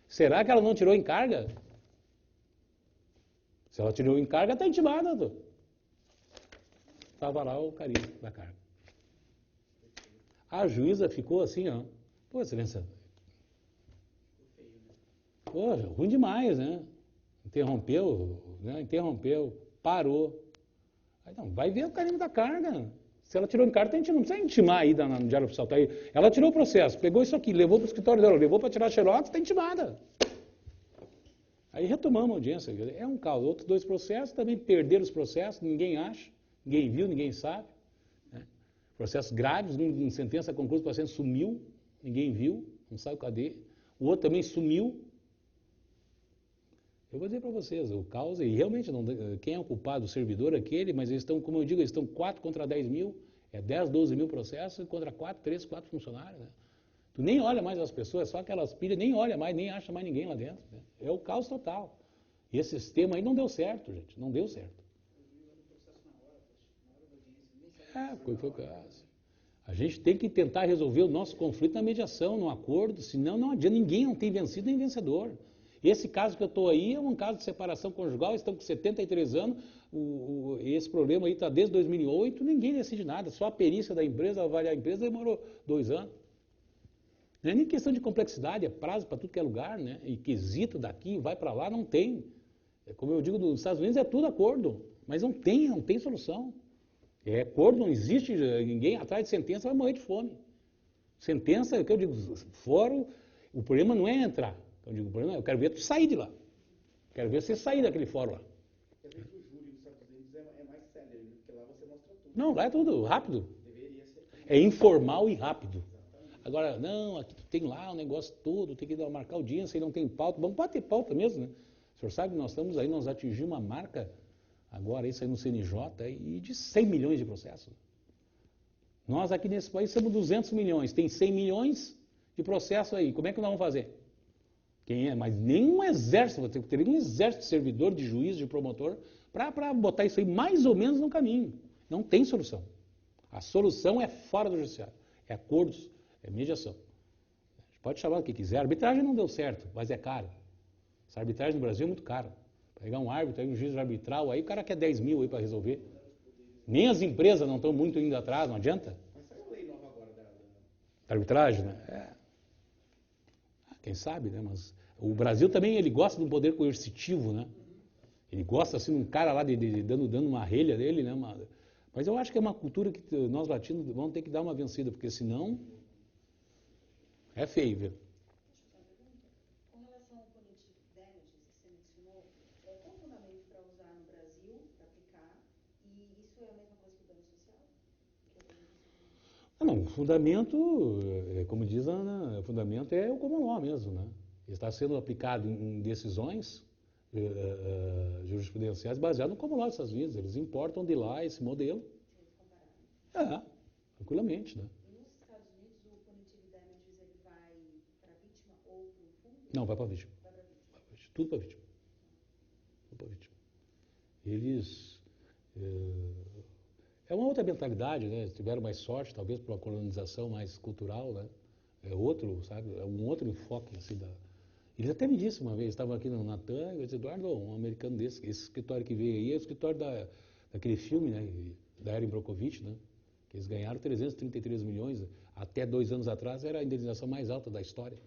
Será que ela não tirou em carga? Se ela tirou em carga, está intimada, doutor. Estava lá o carinho da carga. A juíza ficou assim, ó. Pô, excelência. Pô, ruim demais, né? Interrompeu, parou. Aí, não, vai ver o carinho da carga. Se ela tirou em carga, a gente não precisa intimar aí no Diário Oficial. Tá aí. Ela tirou o processo, pegou isso aqui, levou para o escritório dela, levou para tirar xerox, está intimada. Aí retomamos a audiência. É um caso. Outros 2 processos também perderam os processos, ninguém acha, ninguém viu, ninguém sabe. Né? Processos graves, em sentença conclusa, o paciente sumiu, ninguém viu, não sabe cadê. O outro também sumiu. Eu vou dizer para vocês, o caos, e realmente não, quem é o culpado, o servidor aquele, mas eles estão, como eu digo, eles estão 4 contra 10 mil, 10, 12 mil processos contra 3, 4 funcionários. Né? Tu nem olha mais as pessoas, só aquelas pilhas, nem olha mais, nem acha mais ninguém lá dentro. Né? É o caos total. E esse sistema aí não deu certo, gente, não deu certo. Foi o caso. A gente tem que tentar resolver o nosso conflito na mediação, no acordo, senão não adianta, ninguém não tem vencido nem vencedor. Esse caso que eu estou aí é um caso de separação conjugal, estão com 73 anos, esse problema aí está desde 2008, ninguém decide nada, só a perícia da empresa, avaliar a empresa, demorou 2 anos. Não é nem questão de complexidade, é prazo para tudo que é lugar, né? E quesito daqui, vai para lá, não tem. Como eu digo, nos Estados Unidos é tudo acordo, mas não tem solução. É acordo, não existe, ninguém atrás de sentença vai morrer de fome. Sentença, o que eu digo, fora, o problema não é entrar. Eu digo, o problema é, eu quero ver tu sair de lá. Quero ver você sair daquele fórum lá. Às vezes o júri nos Estados Unidos é mais sério, porque lá você mostra tudo. Não, lá é tudo rápido. Deveria ser. É informal e rápido. Agora, não, aqui tu tem lá o negócio todo, tem que marcar audiência, aí não tem pauta. Vamos bater pauta mesmo, né? O senhor sabe que nós estamos aí, nós atingimos uma marca, agora isso aí no CNJ, e de 100 milhões de processos. Nós aqui nesse país somos 200 milhões, tem 100 milhões de processos aí. Como é que nós vamos fazer? Quem é? Mas nenhum exército, teria um exército de servidor, de juiz, de promotor, para botar isso aí mais ou menos no caminho. Não tem solução. A solução é fora do judiciário. É acordos, é mediação. Pode chamar o que quiser. A arbitragem não deu certo, mas é caro. Essa arbitragem no Brasil é muito cara. Pegar um árbitro, aí um juiz arbitral, aí o cara quer 10 mil aí para resolver. Nem as empresas não estão muito indo atrás, não adianta. Mas saiu a lei nova agora da arbitragem, né? Quem sabe, né? Mas o Brasil também, ele gosta de um poder coercitivo, né? Ele gosta, assim, de um cara lá dando uma relha dele, né? Mas eu acho que é uma cultura que nós latinos vamos ter que dar uma vencida, porque senão é feio, viu? Com relação ao punitive damages que você mencionou, qual o fundamento para usar no Brasil, para aplicar, e isso é a mesma coisa que o dano social? Não, o fundamento, como diz a Ana, o fundamento é o common law mesmo, né? Está sendo aplicado em decisões jurisprudenciais baseadas no common law dos Estados Unidos. Eles importam de lá esse modelo. Tranquilamente, né? E nos Estados Unidos, o punitive damages, ele vai para a vítima ou para o fundo? Não, vai para a vítima. Vai para a vítima. Tudo para a vítima. Tudo para a vítima. Eles... É uma outra mentalidade, né? Tiveram mais sorte, talvez, por uma colonização mais cultural, né? É outro, sabe? É um outro enfoque, assim, Eles até me disseram uma vez, estavam aqui no Natan, eu disse, Eduardo, um americano desse, esse escritório que veio aí é o escritório daquele filme, né? Da Erin Brockovich, né? Que eles ganharam 333 milhões, até 2 anos atrás era a indenização mais alta da história.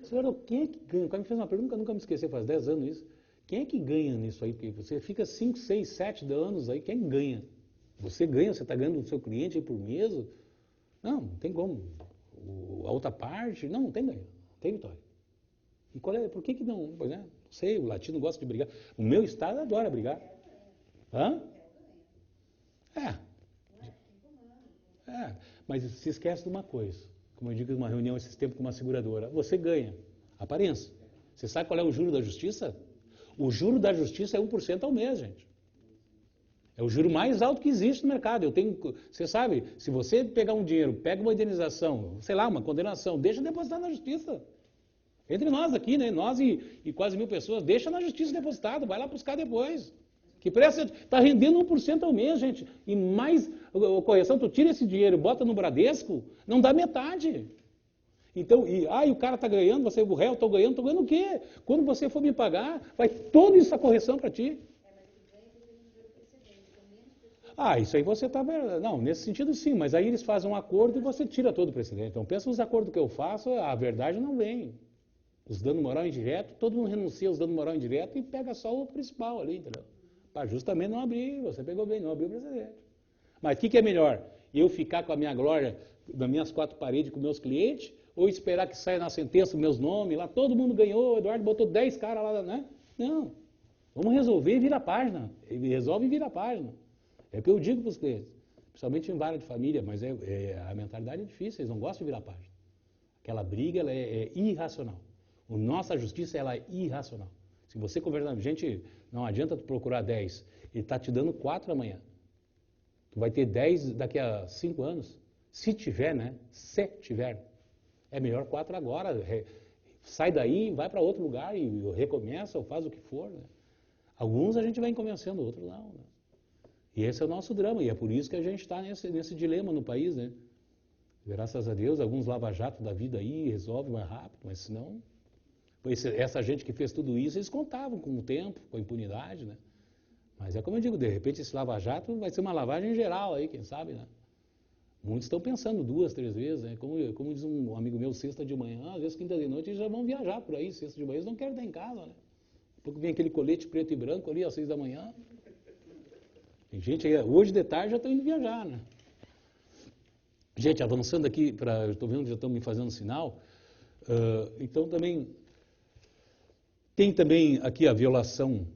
Senhor, quem é que ganha? O cara me fez uma pergunta, nunca me esqueci, faz 10 anos isso. Quem é que ganha nisso aí? Porque você fica 5, 6, 7 anos aí, quem ganha? Você ganha, você está ganhando do seu cliente aí por mês? Não tem como. A outra parte, não tem ganho, não tem vitória. E por que não? Pois é, não sei, o latino gosta de brigar. O meu estado adora brigar. Hã? Mas se esquece de uma coisa. Como eu digo em uma reunião esses tempos com uma seguradora, você ganha. Aparência. Você sabe qual é o juro da justiça? O juro da justiça é 1% ao mês, gente. É o juro mais alto que existe no mercado. Você sabe, se você pegar um dinheiro, pega uma indenização, sei lá, uma condenação, deixa depositar na justiça. Entre nós aqui, né? Nós e quase 1.000 pessoas, deixa na justiça depositado, vai lá buscar depois. Que preço está rendendo 1% ao mês, gente. E mais correção, tu tira esse dinheiro e bota no Bradesco, não dá metade. Então, o cara está ganhando, o réu está ganhando o quê? Quando você for me pagar, vai toda essa correção para ti. Isso aí você está... Não, nesse sentido sim, mas aí eles fazem um acordo e você tira todo o precedente. Então, pensa nos acordos que eu faço, a verdade não vem. Os danos moral indireto, todo mundo renuncia aos danos moral indireto e pega só o principal ali, entendeu? Para justamente não abrir, você pegou bem, não abriu o precedente. Mas o que é melhor? Eu ficar com a minha glória nas minhas 4 paredes com meus clientes ou esperar que saia na sentença meus nomes, lá todo mundo ganhou, o Eduardo botou 10 caras lá, né? Não. Vamos resolver e vira a página. Ele resolve e vira a página. É o que eu digo para os clientes. Principalmente em vara de família, mas a mentalidade é difícil, eles não gostam de virar a página. Aquela briga ela é irracional. A nossa justiça ela é irracional. Se você conversar com gente, não adianta tu procurar 10. Ele está te dando 4 amanhã. Tu vai ter 10 daqui a 5 anos. Se tiver, né? Se tiver. É melhor 4 agora. Sai daí, vai para outro lugar e recomeça ou faz o que for. Né? Alguns a gente vai convencendo, outros não. Né? E esse é o nosso drama. E é por isso que a gente está nesse dilema no país. Né? Graças a Deus, alguns lava-jato da vida aí resolvem mais rápido, mas senão... Essa gente que fez tudo isso, eles contavam com o tempo, com a impunidade, né? Mas é como eu digo, de repente esse lava-jato vai ser uma lavagem geral aí, quem sabe, né? Muitos estão pensando 2, 3 vezes, né? Como diz um amigo meu, sexta de manhã, às vezes quinta de noite, eles já vão viajar por aí, sexta de manhã, eles não querem estar em casa, né? Porque vem aquele colete preto e branco ali às 6 da manhã. Tem gente aí, hoje de tarde já estão indo viajar, né? Gente, avançando aqui, eu estou vendo que já estão me fazendo sinal, então também... Tem também aqui a violação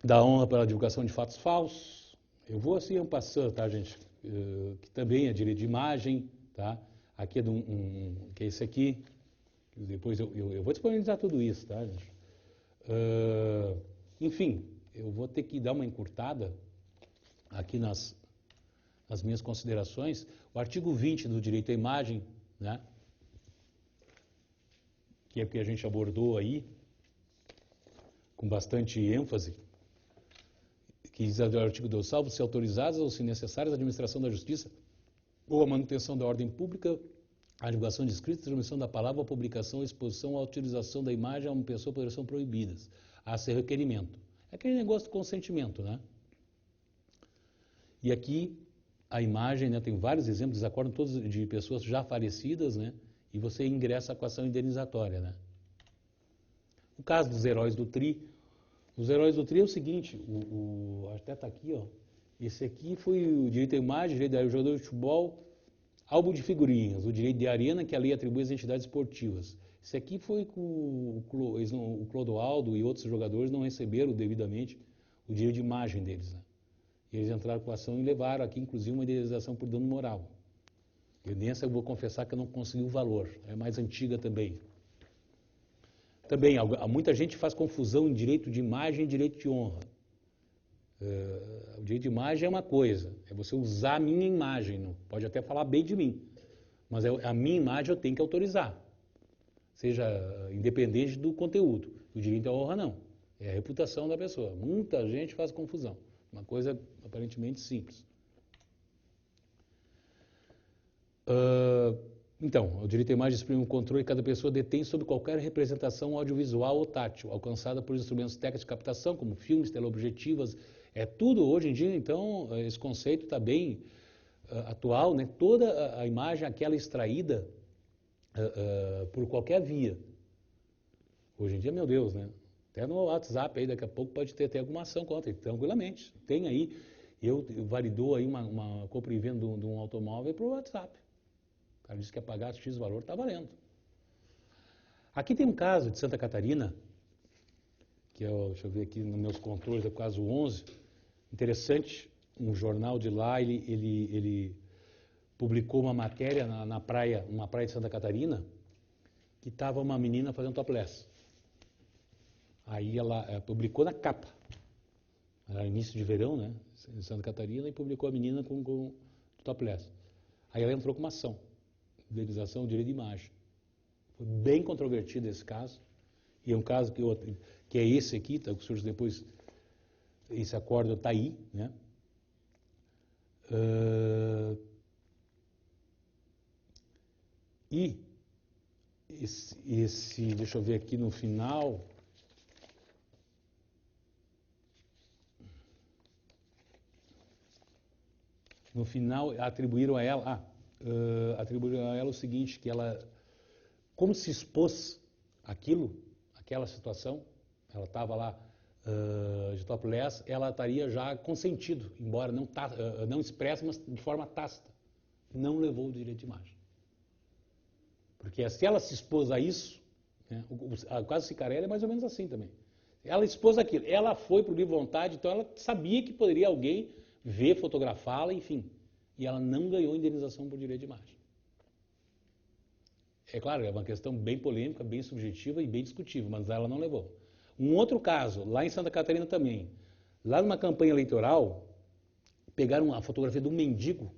da honra pela divulgação de fatos falsos. Eu vou assim passando, tá, gente? Que também é direito de imagem, tá? Aqui é que é esse aqui. Depois eu vou disponibilizar tudo isso, tá, gente? Enfim, eu vou ter que dar uma encurtada aqui nas minhas considerações. O artigo 20 do direito à imagem, né? Que é o que a gente abordou aí, com bastante ênfase, que diz o artigo 2, salvo se autorizadas ou se necessárias a administração da justiça ou a manutenção da ordem pública, a divulgação de escritos, a transmissão da palavra, a publicação, a exposição, a utilização da imagem a uma pessoa poderão ser proibidas, a ser requerimento. É aquele negócio do consentimento, né? E aqui a imagem, né, tem vários exemplos, desacordam todos de pessoas já falecidas, né? E você ingressa com a ação indenizatória, né? O caso dos heróis do TRI, os heróis do TRI é o seguinte, até está aqui, ó, esse aqui foi o direito à imagem, direito ao jogador de futebol, álbum de figurinhas, o direito de arena que a lei atribui às entidades esportivas. Esse aqui foi com o Clodoaldo e outros jogadores não receberam devidamente o direito de imagem deles. Né? E eles entraram com a ação e levaram aqui, inclusive, uma indenização por dano moral. Nessa eu vou confessar que eu não consegui o valor, é mais antiga também. Também, muita gente faz confusão em direito de imagem e direito de honra. O direito de imagem é uma coisa, é você usar a minha imagem, não pode até falar bem de mim, mas a minha imagem eu tenho que autorizar, seja independente do conteúdo. O direito à honra não, é a reputação da pessoa. Muita gente faz confusão, uma coisa aparentemente simples. Então, o direito à imagem exprime o controle que cada pessoa detém sobre qualquer representação audiovisual ou tátil, alcançada por instrumentos técnicos de captação, como filmes, teleobjetivas, é tudo hoje em dia, então, esse conceito está bem atual, né? Toda a imagem, aquela extraída por qualquer via. Hoje em dia, meu Deus, né? Até no WhatsApp aí, daqui a pouco pode ter até alguma ação contra ele, tranquilamente. Tem aí, eu validou aí uma compra e venda de um automóvel para o WhatsApp. O cara disse que ia pagar X valor, está valendo. Aqui tem um caso de Santa Catarina, que é, deixa eu ver aqui nos meus controles, é o caso 11, interessante, um jornal de lá, ele publicou uma matéria na praia, uma praia de Santa Catarina, que estava uma menina fazendo topless. Aí ela publicou na capa, era início de verão, né, em Santa Catarina, e publicou a menina com topless. Aí ela entrou com uma ação, indenização, direito de imagem. Foi bem controvertido esse caso, e é um caso que é esse aqui, tá, que surge depois, esse acordo está aí, né? E esse, deixa eu ver aqui no final, atribuíram a ela o seguinte, que ela, como se expôs aquela situação, ela estava lá de topless, ela estaria já consentido, embora não expressa, mas de forma tácita. Não levou o direito de imagem. Porque se ela se expôs a isso, né, o caso Cicarelli é mais ou menos assim também. Ela expôs aquilo, ela foi por livre vontade, então ela sabia que poderia alguém ver, fotografá-la, enfim. E ela não ganhou indenização por direito de imagem. É claro, é uma questão bem polêmica, bem subjetiva e bem discutível, mas ela não levou. Um outro caso, lá em Santa Catarina também, lá numa campanha eleitoral, pegaram a fotografia de um mendigo,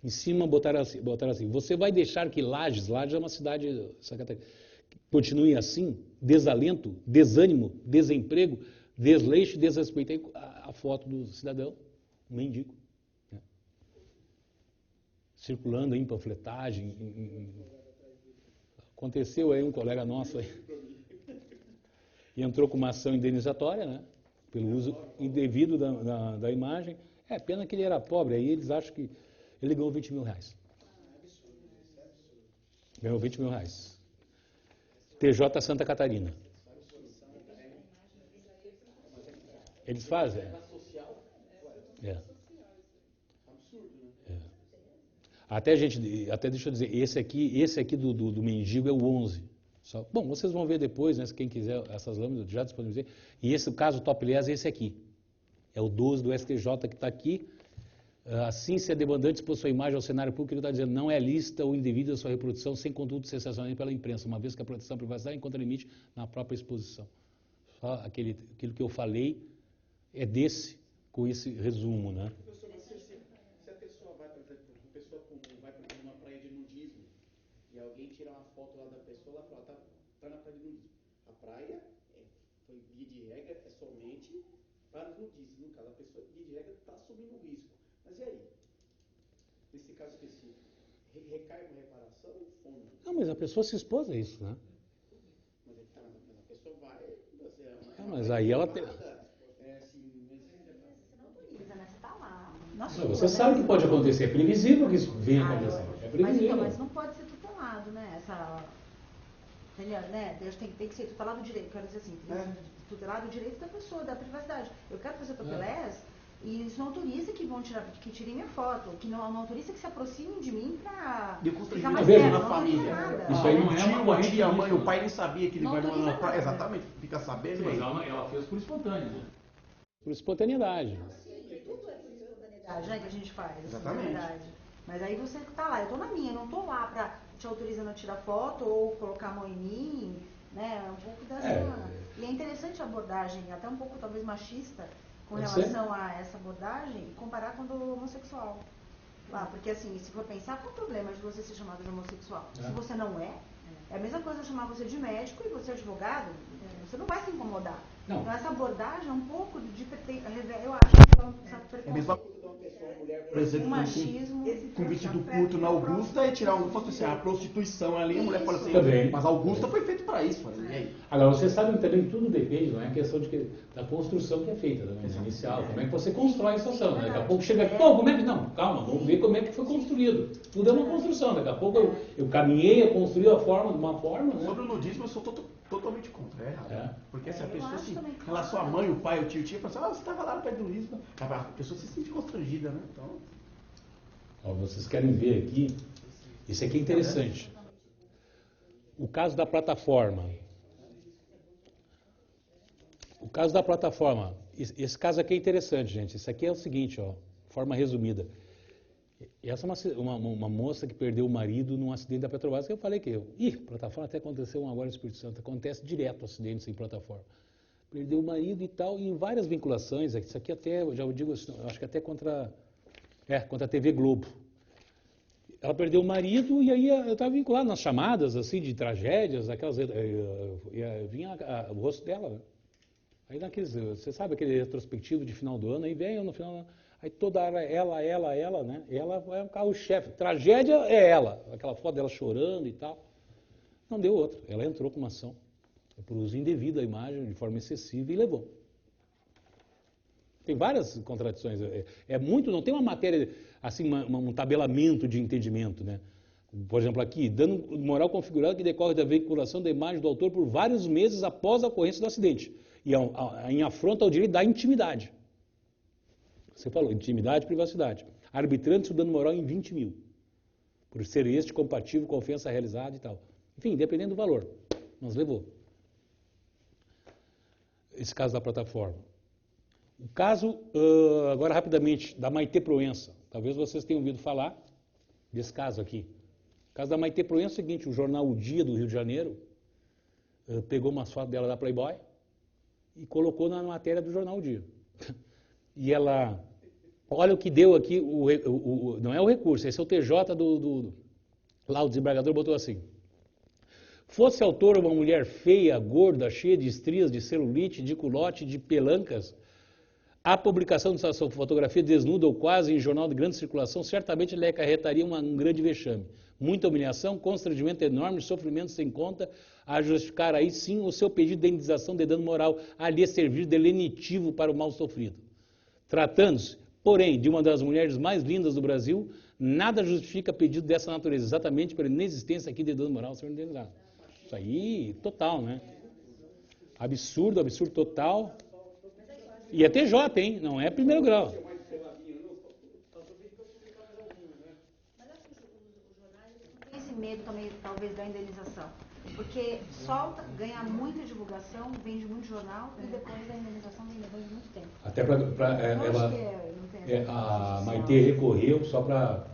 em cima botaram assim, você vai deixar que Lages é uma cidade, Santa Catarina, continue assim, desalento, desânimo, desemprego, desleixo, desrespeito. Aí a foto do cidadão, um mendigo, né? Circulando em panfletagem. Aconteceu aí um colega nosso aí, e entrou com uma ação indenizatória, né? Pelo uso indevido da imagem. É, pena que ele era pobre, aí eles acham que ele ganhou 20 mil reais. Ganhou 20 mil reais. TJ Santa Catarina. Eles fazem? É. É. Até deixa eu dizer, esse aqui do mendigo é o 11. Bom, vocês vão ver depois, né, se quem quiser, essas lâminas já disponibilizei. E esse, o caso topless, é esse aqui. É o 12 do STJ que está aqui. Assim, se a demandante expôs sua imagem ao cenário público, ele está dizendo não é lícita ou indevida a sua reprodução sem conduto sensacionalista pela imprensa, uma vez que a proteção à privacidade encontra limite na própria exposição. Só aquilo que eu falei é com esse resumo, né? Professor, mas se a pessoa vai, por exemplo, vai para uma praia de nudismo e alguém tira uma foto lá da pessoa, ela fala, tá na praia de nudismo. A praia, foi via de regra, é somente para os nudistas. No caso, a pessoa, via de regra, está assumindo o risco. Mas e aí? Nesse caso específico, recai uma reparação ou não? Não, mas a pessoa se expôs a isso, né? Mas a pessoa vai... mas aí ela tem... Você sabe que pode acontecer, é previsível que isso venha acontecer. É previsível. Mas não pode ser tutelado, né? Tem que ser tutelado o direito, quero dizer assim, tutelado o direito da pessoa, da privacidade. Eu quero fazer topless e isso não autoriza que tirem minha foto, que não autoriza que se aproximem de mim para ficar mais perto na família. Isso aí não é uma tia, a mãe, o pai nem sabia que ele vai na praia. Exatamente, fica sabendo. Mas ela fez por espontânea, né? Por espontaneidade. Né, que a gente faz, exatamente. Mas aí você tá lá, eu tô na minha, eu não tô lá pra te autorizando a tirar foto ou colocar a mão em mim, né, um pouco dessa... E é interessante a abordagem, até um pouco talvez machista, com relação a essa abordagem, e comparar com a do homossexual. Lá, porque assim, se for pensar, qual o problema de você ser chamado de homossexual? Se você não é a mesma coisa chamar você de médico e você advogado, você não vai se incomodar. Não. Então essa abordagem é um pouco eu acho que é um certo preconceito. É a mesma coisa de uma pessoa, mulher, por exemplo, machismo, com vestido curto na Augusta e tirar a prostituição ali, a mulher fala assim, também. Mas a Augusta foi feito para isso. E aí? Agora, você sabe que também tudo depende, não é a questão da construção que é feita, né? Inicial, como é que você constrói a situação. Né? Daqui a pouco chega aqui, como é que não? Calma, vamos ver como é que foi construído. Tudo é uma construção, daqui a pouco eu caminhei, eu construí de uma forma, né? Sobre o nudismo, eu sou totalmente contra, é errado. Né? Porque se a pessoa se também, relação à mãe, o pai, o tio, fala assim, você estava lá no pé do Luiz, a pessoa se sente constrangida, né? Então... Ó, vocês querem ver aqui, isso aqui é interessante. O caso da plataforma. O caso da plataforma. Esse caso aqui é interessante, gente. Isso aqui é o seguinte, ó, forma resumida. Essa é uma moça que perdeu o marido num acidente da Petrobras, que eu falei que plataforma até aconteceu um agora no Espírito Santo. Acontece direto acidentes em plataforma. Perdeu o marido e tal, e em várias vinculações, isso aqui até, eu já digo assim, eu acho que até contra a TV Globo. Ela perdeu o marido e aí eu estava vinculado nas chamadas assim de tragédias, aquelas vinha o rosto dela, né? Aí naqueles, você sabe aquele retrospectivo de final do ano, aí vem no final do ano, aí toda hora ela, né? Ela é o carro-chefe. Tragédia é ela, aquela foto dela chorando e tal. Não deu outra. Ela entrou com uma ação por uso indevido da imagem, de forma excessiva, e levou. Tem várias contradições. Não tem uma matéria, assim, um tabelamento de entendimento, né? Por exemplo, aqui, dano moral configurado que decorre da veiculação da imagem do autor por vários meses após a ocorrência do acidente. E em afronta ao direito da intimidade. Você falou, intimidade e privacidade. Arbitrando-se o dano moral em 20 mil. Por ser este compatível com a ofensa realizada e tal. Enfim, dependendo do valor. Mas levou. Esse caso da plataforma. O caso, agora rapidamente, da Maitê Proença. Talvez vocês tenham ouvido falar desse caso aqui. O caso da Maitê Proença é o seguinte, o jornal O Dia do Rio de Janeiro pegou umas fotos dela da Playboy e colocou na matéria do jornal O Dia. E ela, olha o que deu aqui, não é o recurso, esse é o TJ lá o desembargador botou assim. Fosse autora uma mulher feia, gorda, cheia de estrias, de celulite, de culote, de pelancas, a publicação de sua fotografia desnuda ou quase em jornal de grande circulação certamente lhe acarretaria um grande vexame. Muita humilhação, constrangimento enorme, sofrimento sem conta, a justificar aí sim o seu pedido de indenização de dano moral, a lhe servir de lenitivo para o mal sofrido. Tratando-se, porém, de uma das mulheres mais lindas do Brasil, nada justifica pedido dessa natureza, exatamente pela inexistência aqui de dano moral ser indenizado. Isso aí, total, né? Absurdo, absurdo total. E é TJ, hein? Não é primeiro grau. Mas acho que os jornais não têm esse medo também, talvez, da indenização. Porque solta, ganha muita divulgação, vende muito jornal e depois da indenização vem depois de muito tempo. Até a Maitê recorreu só para...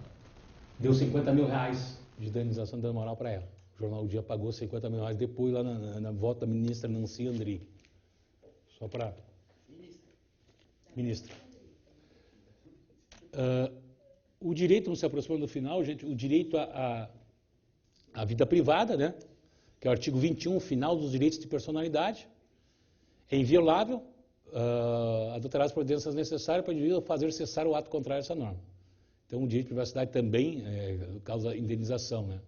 Deu 50 mil reais de indenização de dano moral para ela. O jornal O Dia pagou 50 mil reais depois lá na volta da ministra Nancy Andrighi. Só para... Ministra. O direito, não se aproxima do final, gente, o direito à vida privada, né? Que é o artigo 21, final dos direitos de personalidade, é inviolável, adotará as providências necessárias para o indivíduo fazer cessar o ato contrário a essa norma. Então, o direito de privacidade também causa indenização, né?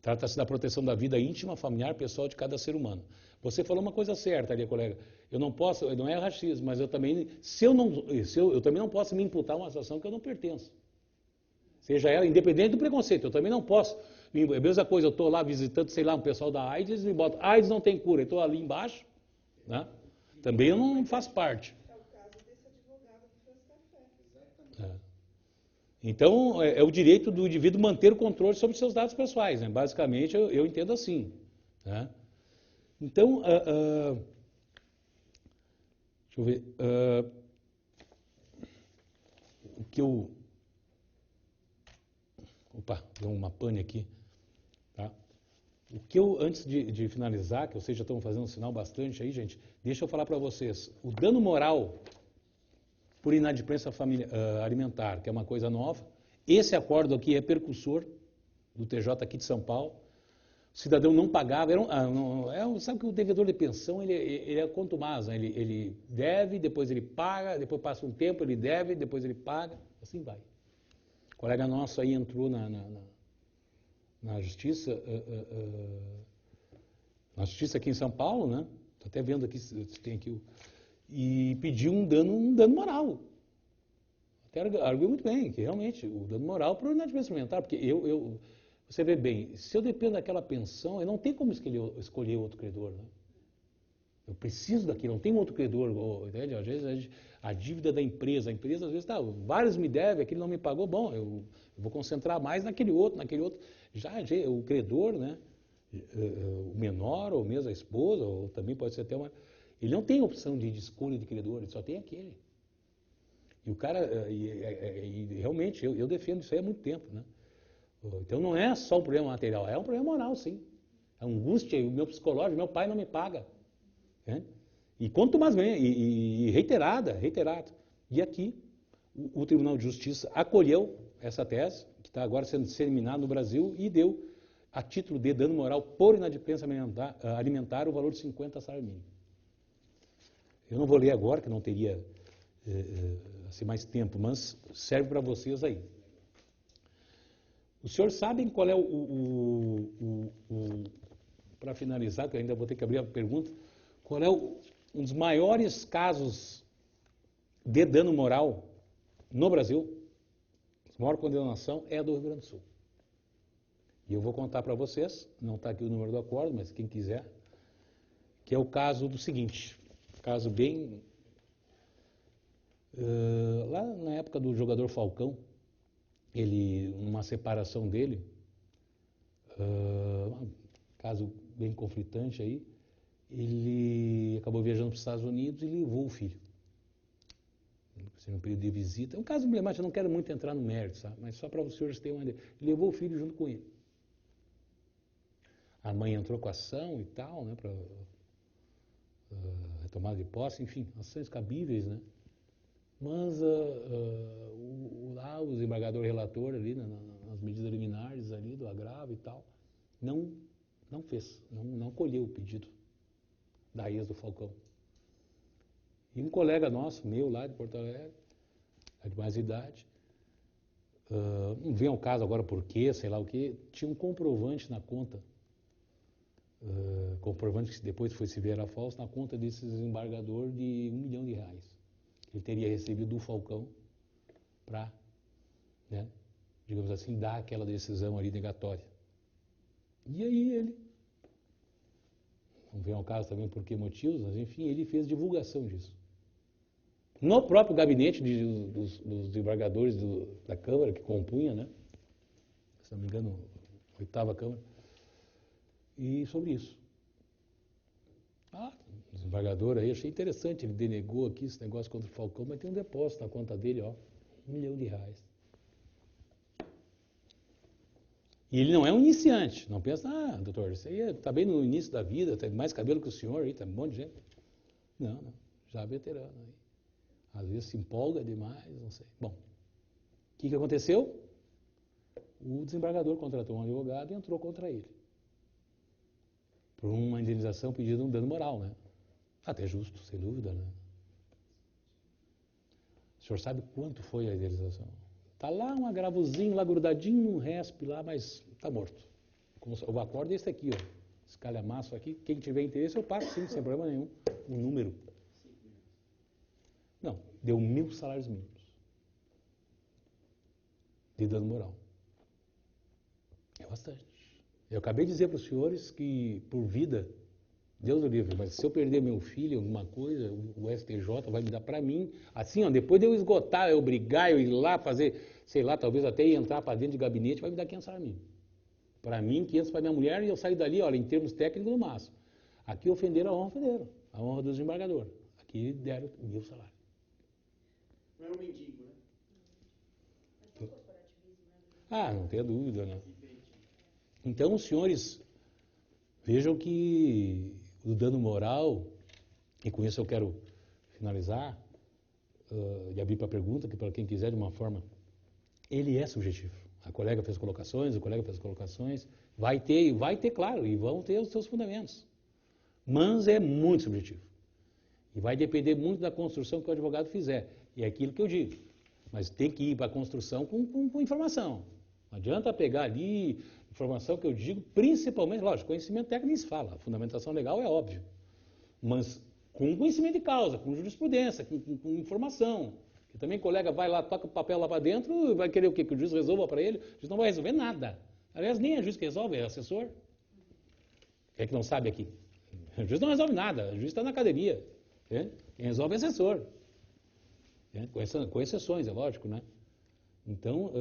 Trata-se da proteção da vida íntima, familiar, pessoal de cada ser humano. Você falou uma coisa certa ali, colega. Eu não posso, não é racismo, mas eu também, eu também não posso me imputar uma situação que eu não pertenço. Seja ela independente do preconceito, eu também não posso. É a mesma coisa, eu estou lá visitando, sei lá, um pessoal da AIDS, eles me botam, AIDS não tem cura, eu estou ali embaixo, né? Também eu não faço parte. É o caso desse advogado que fez café. Então, é o direito do indivíduo manter o controle sobre seus dados pessoais, né? Basicamente, eu entendo assim, né? Então, deixa eu ver, o que eu... Opa, deu uma pane aqui, tá? O que eu, antes de finalizar, que vocês já estão fazendo um sinal bastante aí, gente, deixa eu falar para vocês, o dano moral por inadimplência alimentar, que é uma coisa nova, esse acordo aqui é percussor do TJ aqui de São Paulo. O cidadão não pagava, sabe que o devedor de pensão ele é contumaz, né? Ele deve, depois ele paga, depois passa um tempo, ele deve, depois ele paga, assim vai. O colega nosso aí entrou na justiça, aqui em São Paulo, né? Estou até vendo aqui se tem aqui, e pediu um dano moral. Até arguiu muito bem, que realmente o dano moral por inadimplência alimentar, porque Você vê bem, se eu dependo daquela pensão, eu não tenho como escolher outro credor, né? Eu preciso daquilo, não tem outro credor, entende? Às vezes a dívida da empresa, a empresa às vezes vários me devem, aquele não me pagou, bom, eu vou concentrar mais naquele outro. Já o credor, né? O menor, ou mesmo a esposa, ou também pode ser até ele não tem opção de escolha de credor, ele só tem aquele. E o cara, realmente, eu defendo isso aí há muito tempo, né? Então não é só um problema material, é um problema moral, sim. A angústia, o meu psicológico, meu pai não me paga. Né? E quanto mais ganha, e reiterado. E aqui, o Tribunal de Justiça acolheu essa tese, que está agora sendo disseminada no Brasil, e deu, a título de dano moral por inadimplência alimentar, o valor de 50 salários mínimos. Eu não vou ler agora, que não teria assim, mais tempo, mas serve para vocês aí. Os senhores sabem qual é para finalizar, que eu ainda vou ter que abrir a pergunta, qual é um dos maiores casos de dano moral no Brasil? A maior condenação é a do Rio Grande do Sul. E eu vou contar para vocês, não está aqui o número do acordo, mas quem quiser, que é o caso do seguinte, caso bem... lá na época do jogador Falcão, uma separação dele, um caso bem conflitante aí, ele acabou viajando para os Estados Unidos e levou o filho. No período de visita. É um caso emblemático, eu não quero muito entrar no mérito, sabe? Mas só para os senhores terem uma ideia. Ele levou o filho junto com ele. A mãe entrou com a ação e tal, né, para retomada de posse, enfim, ações cabíveis, né? Mas lá o desembargador relator ali, nas medidas liminares ali do agravo e tal, não fez, não acolheu o pedido da ex do Falcão. E um colega nosso, meu lá de Porto Alegre, de mais idade, não vem ao caso agora por quê, sei lá o quê, tinha um comprovante na conta, comprovante que depois foi se ver a falso, na conta desse desembargador de R$1 milhão. Ele teria recebido do Falcão para, né, digamos assim, dar aquela decisão ali negatória. E aí ele, não vem ao caso também por que motivos, mas enfim, ele fez divulgação disso. No próprio gabinete dos desembargadores da Câmara, que compunha, né, se não me engano, a 8ª Câmara, e sobre isso. O desembargador aí, achei interessante, ele denegou aqui esse negócio contra o Falcão, mas tem um depósito na conta dele, ó, R$1 milhão. E ele não é um iniciante, não pensa, doutor, isso aí está bem no início da vida, tem mais cabelo que o senhor aí, tá um monte de gente. Não, já veterano aí. Às vezes se empolga demais, não sei. Bom, o que aconteceu? O desembargador contratou um advogado e entrou contra ele. Por uma indenização pedida um dano moral, né? Até justo, sem dúvida, né? O senhor sabe quanto foi a indenização? Está lá um agravozinho, lá grudadinho num resp lá, mas está morto. O acordo é esse aqui, ó. Esse calhamaço aqui. Quem tiver interesse, eu pago sim, sem problema nenhum. Um número. Não, deu 1.000 salários mínimos de dano moral. É bastante. Eu acabei de dizer para os senhores que, por vida, Deus o livre, mas se eu perder meu filho, alguma coisa, o STJ vai me dar para mim, assim, ó, depois de eu esgotar, eu brigar, eu ir lá fazer, sei lá, talvez até ir entrar para dentro de gabinete, vai me dar 500 salários mínimos. Para mim, 500 para minha mulher, e eu sair dali, olha, em termos técnicos, no máximo. Aqui ofenderam, a honra do desembargador. Aqui deram 1.000 salários. Não é um mendigo, né? Não tenha dúvida, né? Então, os senhores vejam que o dano moral, e com isso eu quero finalizar, e abrir para pergunta, que para quem quiser de uma forma, ele é subjetivo. A colega fez colocações, o colega fez colocações, vai ter, claro, e vão ter os seus fundamentos. Mas é muito subjetivo. E vai depender muito da construção que o advogado fizer. E é aquilo que eu digo. Mas tem que ir para a construção com informação. Não adianta pegar ali informação que eu digo, principalmente, lógico, conhecimento técnico nem se fala. A fundamentação legal é óbvio. Mas com conhecimento de causa, com jurisprudência, com informação. Que também o colega vai lá, toca o papel lá para dentro, vai querer o quê? Que o juiz resolva para ele? O juiz não vai resolver nada. Aliás, nem é juiz que resolve, é assessor. É que não sabe aqui. O juiz não resolve nada, o juiz está na academia. Quem resolve é assessor. Com exceções, é lógico, né? Então,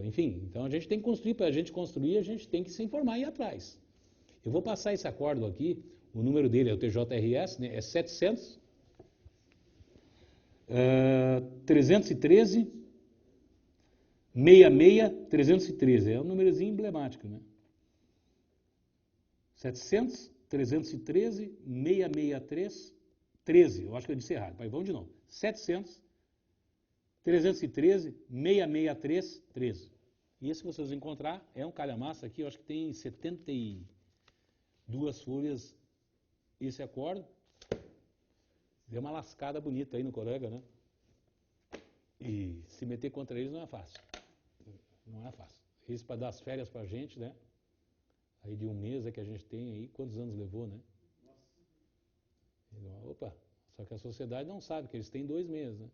enfim, então a gente tem que construir, para a gente construir, a gente tem que se informar e ir atrás. Eu vou passar esse acórdão aqui, o número dele é o TJRS, né, é 700 313 66 313, é um númerozinho emblemático, né? 700 313 663 13, eu acho que eu disse errado, mas vamos de novo. 700 313 663 13. E esse vocês vão encontrar, é um calhamaço aqui, eu acho que tem 72 folhas esse acórdão. Deu uma lascada bonita aí no colega, né? E se meter contra eles não é fácil. Não é fácil. Eles para dar as férias para a gente, né? Aí de um mês é que a gente tem aí, quantos anos levou, né? Opa, só que a sociedade não sabe que eles têm 2 meses, né?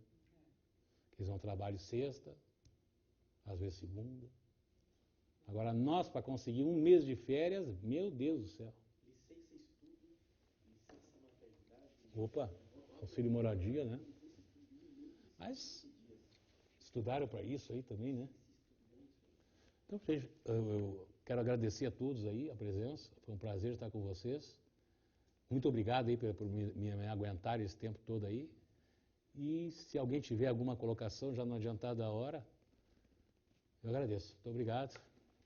Que eles vão trabalhar sexta, às vezes segunda. Agora nós, para conseguir 1 mês de férias, meu Deus do céu. Licença estudo, licença maternidade. Opa, auxílio moradia, né? Mas estudaram para isso aí também, né? Então, eu quero agradecer a todos aí a presença. Foi um prazer estar com vocês. Muito obrigado aí por me aguentar esse tempo todo aí. E se alguém tiver alguma colocação, já não adiantado a hora, eu agradeço. Muito obrigado.